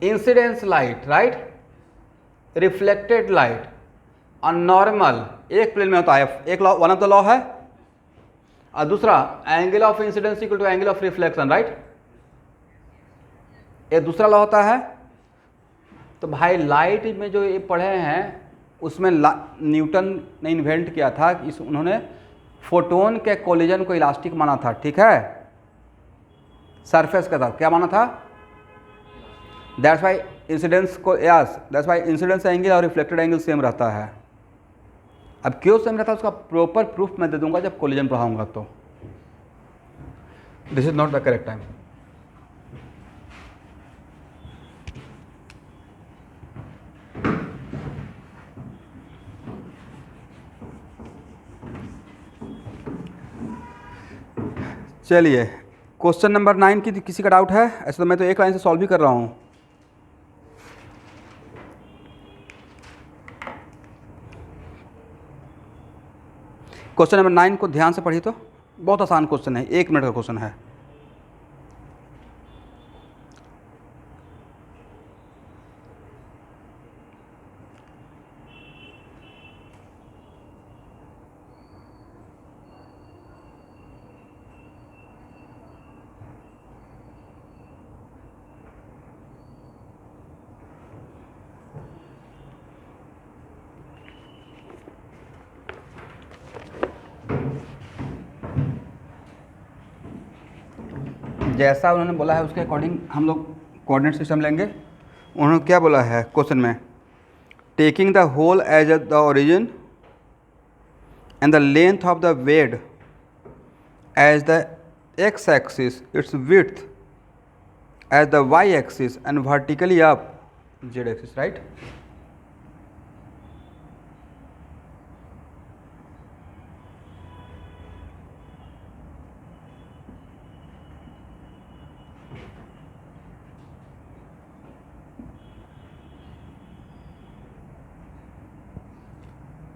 Incidence light, right? Reflected light और नॉर्मल एक प्लेन में होता है, एक law, one of the law है, और दूसरा angle of incidence equal to angle of reflection, right? ये दूसरा लॉ होता है। तो भाई लाइट में जो ये पढ़े हैं उसमें न्यूटन ने इन्वेंट किया था, उन्होंने फोटोन के कोलिजन को इलास्टिक माना था, ठीक है? सरफेस का था, क्या माना था? दैट्स वाई इंसिडेंस को, yes that's why incidence angle और रिफ्लेक्टेड एंगल सेम रहता है। अब क्यों सेम रहता है उसका प्रॉपर प्रूफ मैं दे दूंगा जब कोलिजन पढ़ाऊंगा, तो this is not the correct time. चलिए क्वेश्चन नंबर 9 की किसी का डाउट है? ऐसे तो मैं तो एक लाइन से सॉल्व ही कर रहा हूँ। क्वेश्चन नंबर 9 को ध्यान से पढ़िए, तो बहुत आसान क्वेश्चन है, 1 मिनट का क्वेश्चन है। जैसा उन्होंने बोला है उसके अकॉर्डिंग हम लोग कोऑर्डिनेट सिस्टम लेंगे। उन्होंने क्या बोला है क्वेश्चन में? Taking the whole as the origin and the length of the bed as the X axis, its width as the Y axis and vertically up Z axis, right?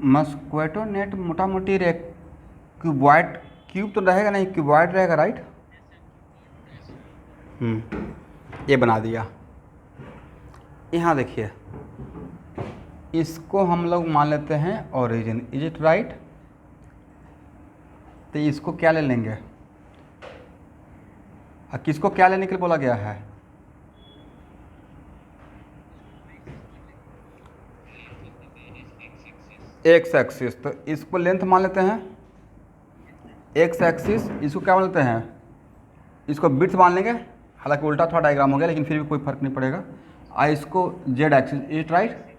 Mosquito net मोटा मोटी cuboid, cube तो रहेगा नहीं, cuboid रहेगा, right? ये बना दिया। यहाँ देखिए, इसको हम लोग मान लेते हैं ओरिजिन, इज इट राइट? तो इसको क्या ले लेंगे? किसको क्या लेने के लिए बोला गया है? एक्स एक्सिस, तो इसको लेंथ मान लेते हैं एक्स एक्सिस, इसको क्या मान लेते हैं? इसको विड्थ मान लेंगे, हालांकि उल्टा थोड़ा डायग्राम हो गया लेकिन फिर भी कोई फर्क नहीं पड़ेगा। इसको जेड एक्सिस, इट राइट?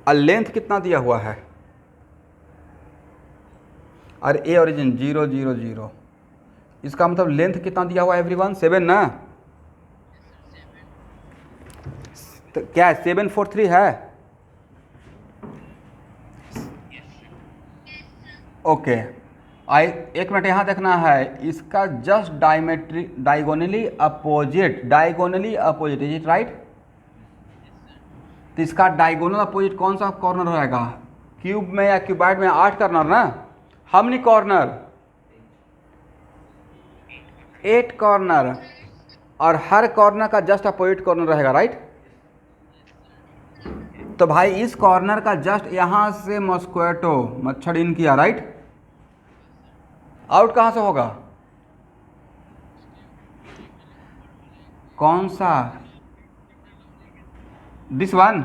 और लेंथ कितना दिया हुआ है? और ए ओरिजिन 0 0 0, इसका मतलब लेंथ कितना दिया हुआ है एवरीवन? 7 ना? तो क्या है 743 है? ओके, एक मिनट यहाँ देखना है, इसका just diagonally opposite, is it right? तो इसका डायगोनल अपोजिट कौन सा कॉर्नर रहेगा? क्यूब में या क्यूबॉइड में 8 कॉर्नर ना, हाउ मेनी कॉर्नर? 8 कॉर्नर, और हर कॉर्नर का जस्ट अपोजिट कॉर्नर रहेगा, राइट? तो भाई इस कॉर्नर का जस्ट यहाँ से मस्क्वेटो मच्छर इन किया, राइट? आउट कहाँ से होगा? कौन सा? This one?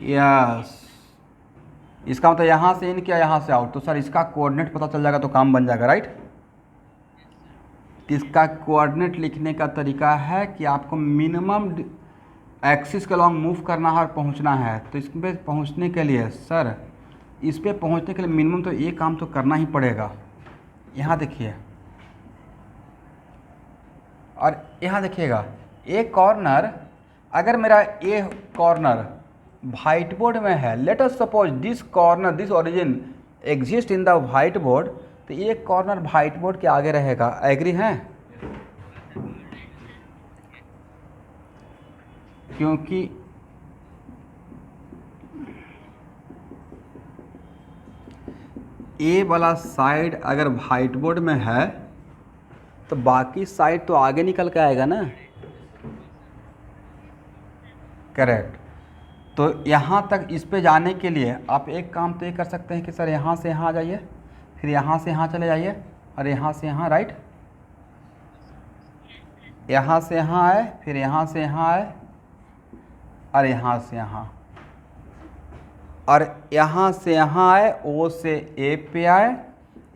यस, इसका मतलब यहाँ से इन किया, यहाँ से आउट, तो सर इसका कोऑर्डिनेट पता चल जाएगा तो काम बन जाएगा, राइट? इसका कोऑर्डिनेट लिखने का तरीका है कि आपको मिनिमम एक्सिस के लॉन्ग मूव करना है और पहुँचना है। तो इस पर पहुँचने के लिए सर, इस पे पहुँचने के लिए मिनिमम तो ये काम तो करना ही पड़ेगा। यहाँ देखिए, और यहाँ देखिएगा, एक कॉर्नर, अगर मेरा ये कॉर्नर वाइट बोर्ड में है, let us suppose this corner, this origin exist in the white board, तो ये कॉर्नर वाइट बोर्ड के आगे रहेगा, एग्री हैं? क्योंकि ए वाला साइड अगर वाइट बोर्ड में है तो बाकी साइड तो आगे निकल के आएगा ना, करेक्ट? तो यहाँ तक इस पे जाने के लिए आप एक काम तो ये कर सकते हैं कि सर यहाँ से यहाँ आ जाइए, फिर यहाँ से यहाँ चले जाइए, और यहाँ से यहाँ, राइट? यहाँ से यहाँ आए, फिर यहाँ से यहाँ आए, और यहाँ से यहाँ, और यहाँ से यहाँ आए, ओ से ए पे आए,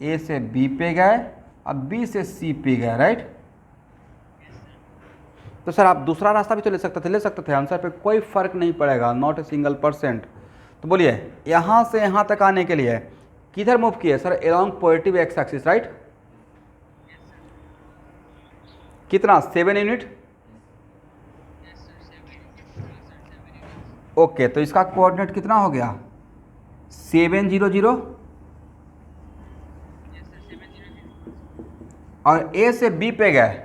ए से बी पे गए, अब बी से सी पे गए, राइट? तो सर आप दूसरा रास्ता भी तो ले सकते थे, आंसर पे कोई फर्क नहीं पड़ेगा, नॉट ए सिंगल %। तो बोलिए, यहाँ से यहाँ तक आने के लिए किधर मूव किए sir? Along positive x axis, right? कितना? 7 यूनिट। ओके, तो इसका कोऑर्डिनेट कितना हो गया? 7 0 0। और ए से बी पे गए।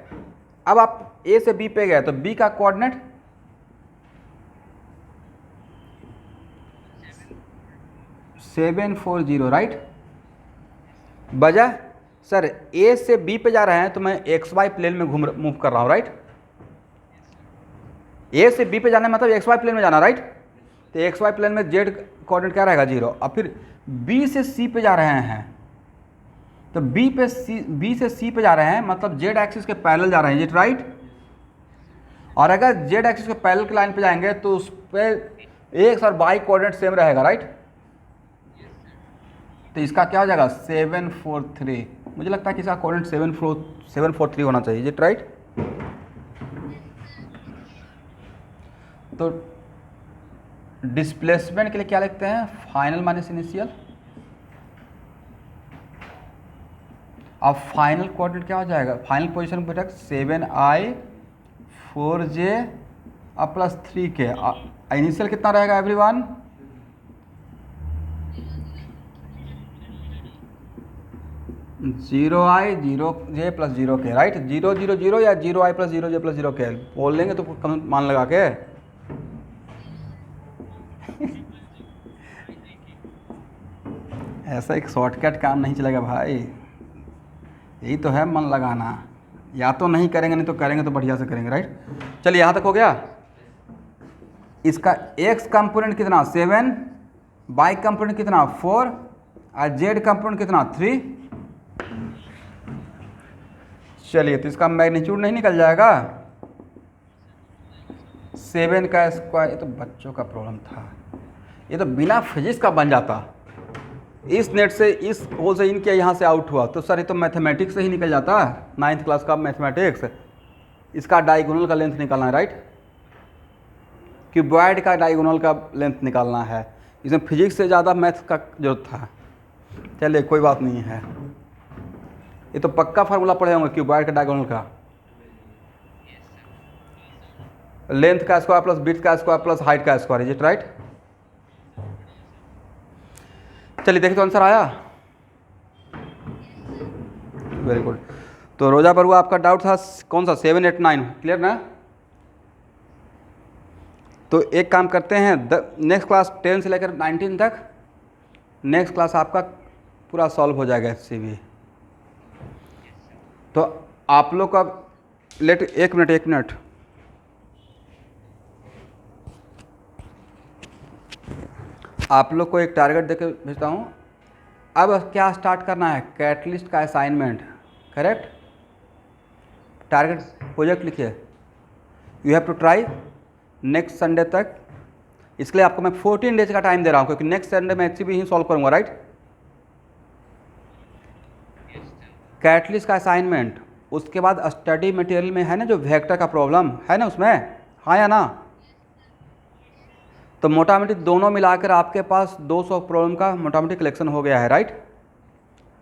अब आप ए से बी पे गए तो बी का कोऑर्डिनेट 740, राइट। वजह सर ए से बी पे जा रहे हैं तो मैं एक्स वाई प्लेन में मूव कर रहा हूँ, राइट। ए से बी पे जाना मतलब एक्स वाई प्लेन में जाना, राइट। तो एक्स वाई प्लेन में जेड कोऑर्डिनेट क्या रहेगा 0। अब फिर बी से सी पे जा रहे हैं तो बी से सी पे जा रहे हैं मतलब जेड एक्सिस के पैरेलल जा रहे हैं, ये राइट। और अगर जेड एक्सिस के पैरेलल की लाइन पे जाएंगे तो उस पर एक्स और वाई कोऑर्डिनेट सेम रहेगा, राइट। तो इसका क्या हो जाएगा 743। मुझे लगता है कि इसका कोऑर्डिनेट 743 होना चाहिए, इट राइट। तो डिस्प्लेसमेंट के लिए क्या लिखते हैं, फाइनल माइनस इनिशियल। अब फाइनल कोऑर्डिनेट क्या हो जाएगा, फाइनल पोजीशन पर 7i 4j अब प्लस 3k। इनिशियल कितना रहेगा everyone, 0i 0j plus 0k, right. 0 0 0 या 0i plus 0j plus 0k बोल देंगे तो कम मान लगा के। ऐसा एक शॉर्टकट काम नहीं चलेगा भाई, यही तो है मन लगाना। या तो नहीं करेंगे, नहीं तो करेंगे तो बढ़िया से करेंगे, राइट। चलिए यहाँ तक हो गया। इसका x कंपोनेंट कितना 7, y कंपोनेंट कितना 4 और z कंपोनेंट कितना 3। चलिए तो इसका मैग्नीट्यूड नहीं निकल जाएगा 7 का स्क्वायर। ये तो बच्चों का प्रॉब्लम था, ये तो बिना फिजिक्स का बन जाता। इस नेट से इस होल से इन किया, यहाँ से आउट हुआ तो सर ये तो मैथमेटिक्स से ही निकल जाता, 9th क्लास का मैथमेटिक्स। इसका डायगोनल का लेंथ निकालना है, राइट। क्यूबॉइड का डायगोनल का लेंथ निकालना है। इसमें फिजिक्स से ज़्यादा मैथ का जरूरत था। चलिए कोई बात नहीं है, ये तो पक्का फार्मूला पढ़े होंगे क्यूबॉइड का डायगोनल का। लेंथ का स्क्वायर प्लस विड्थ का स्क्वायर प्लस हाइट का स्क्वायर, इज इट राइट। चलिए देखिए तो आंसर आया, वेरी गुड। तो रोजा बरुआ आपका डाउट था कौन सा 7 8 9, क्लियर ना। तो एक काम करते हैं, नेक्स्ट क्लास 10 से लेकर 19 तक नेक्स्ट क्लास आपका पूरा सॉल्व हो जाएगा इससे भी। तो आप लोग का एक मिनट आप लोग को एक टारगेट देकर भेजता हूँ। अब क्या स्टार्ट करना है, कैटलिस्ट का असाइनमेंट, करेक्ट। टारगेट प्रोजेक्ट लिखिए, you have to try next Sunday तक। इसके लिए आपको मैं 14 डेज का टाइम दे रहा हूँ क्योंकि नेक्स्ट संडे मैं HCB ही सॉल्व करूँगा, राइट। कैटलिस्ट का असाइनमेंट, उसके बाद स्टडी मटेरियल में है ना जो वेक्टर का प्रॉब्लम है ना उसमें, हाँ या ना। तो मोटा मोटी दोनों मिलाकर आपके पास 200 प्रॉब्लम का मोटा मोटी कलेक्शन हो गया है, राइट।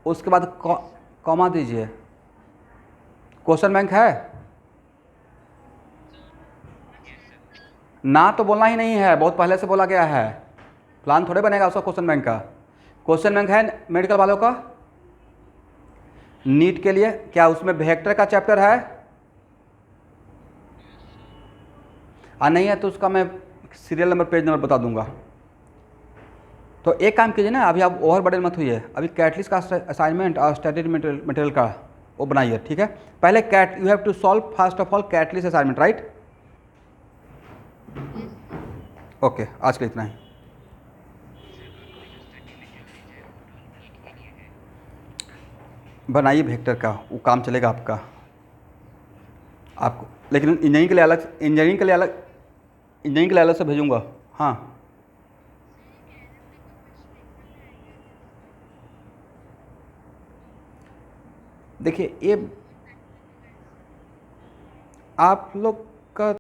उसके बाद कॉमा दीजिए, क्वेश्चन बैंक है ना, तो बोलना ही नहीं है, बहुत पहले से बोला गया है, प्लान थोड़े बनेगा उसका क्वेश्चन बैंक का। क्वेश्चन बैंक है मेडिकल वालों का, नीट के लिए। क्या उसमें वेक्टर का चैप्टर है, नहीं है तो उसका मैं सीरियल नंबर पेज नंबर बता दूंगा। तो एक काम कीजिए ना, अभी आप ओवर बर्डन मत हुई है, अभी कैटलिस्ट का असाइनमेंट और स्टडी मटेरियल का वो बनाइए, ठीक है। पहले you have to solve first of all catalyst assignment, right. Okay, आज के इतना ही। बनाइए वेक्टर का, वो काम चलेगा आपका आपको, लेकिन इंजीनियरिंग के लिए अलग से भेजूंगा। हाँ देखिए, ये आप लोग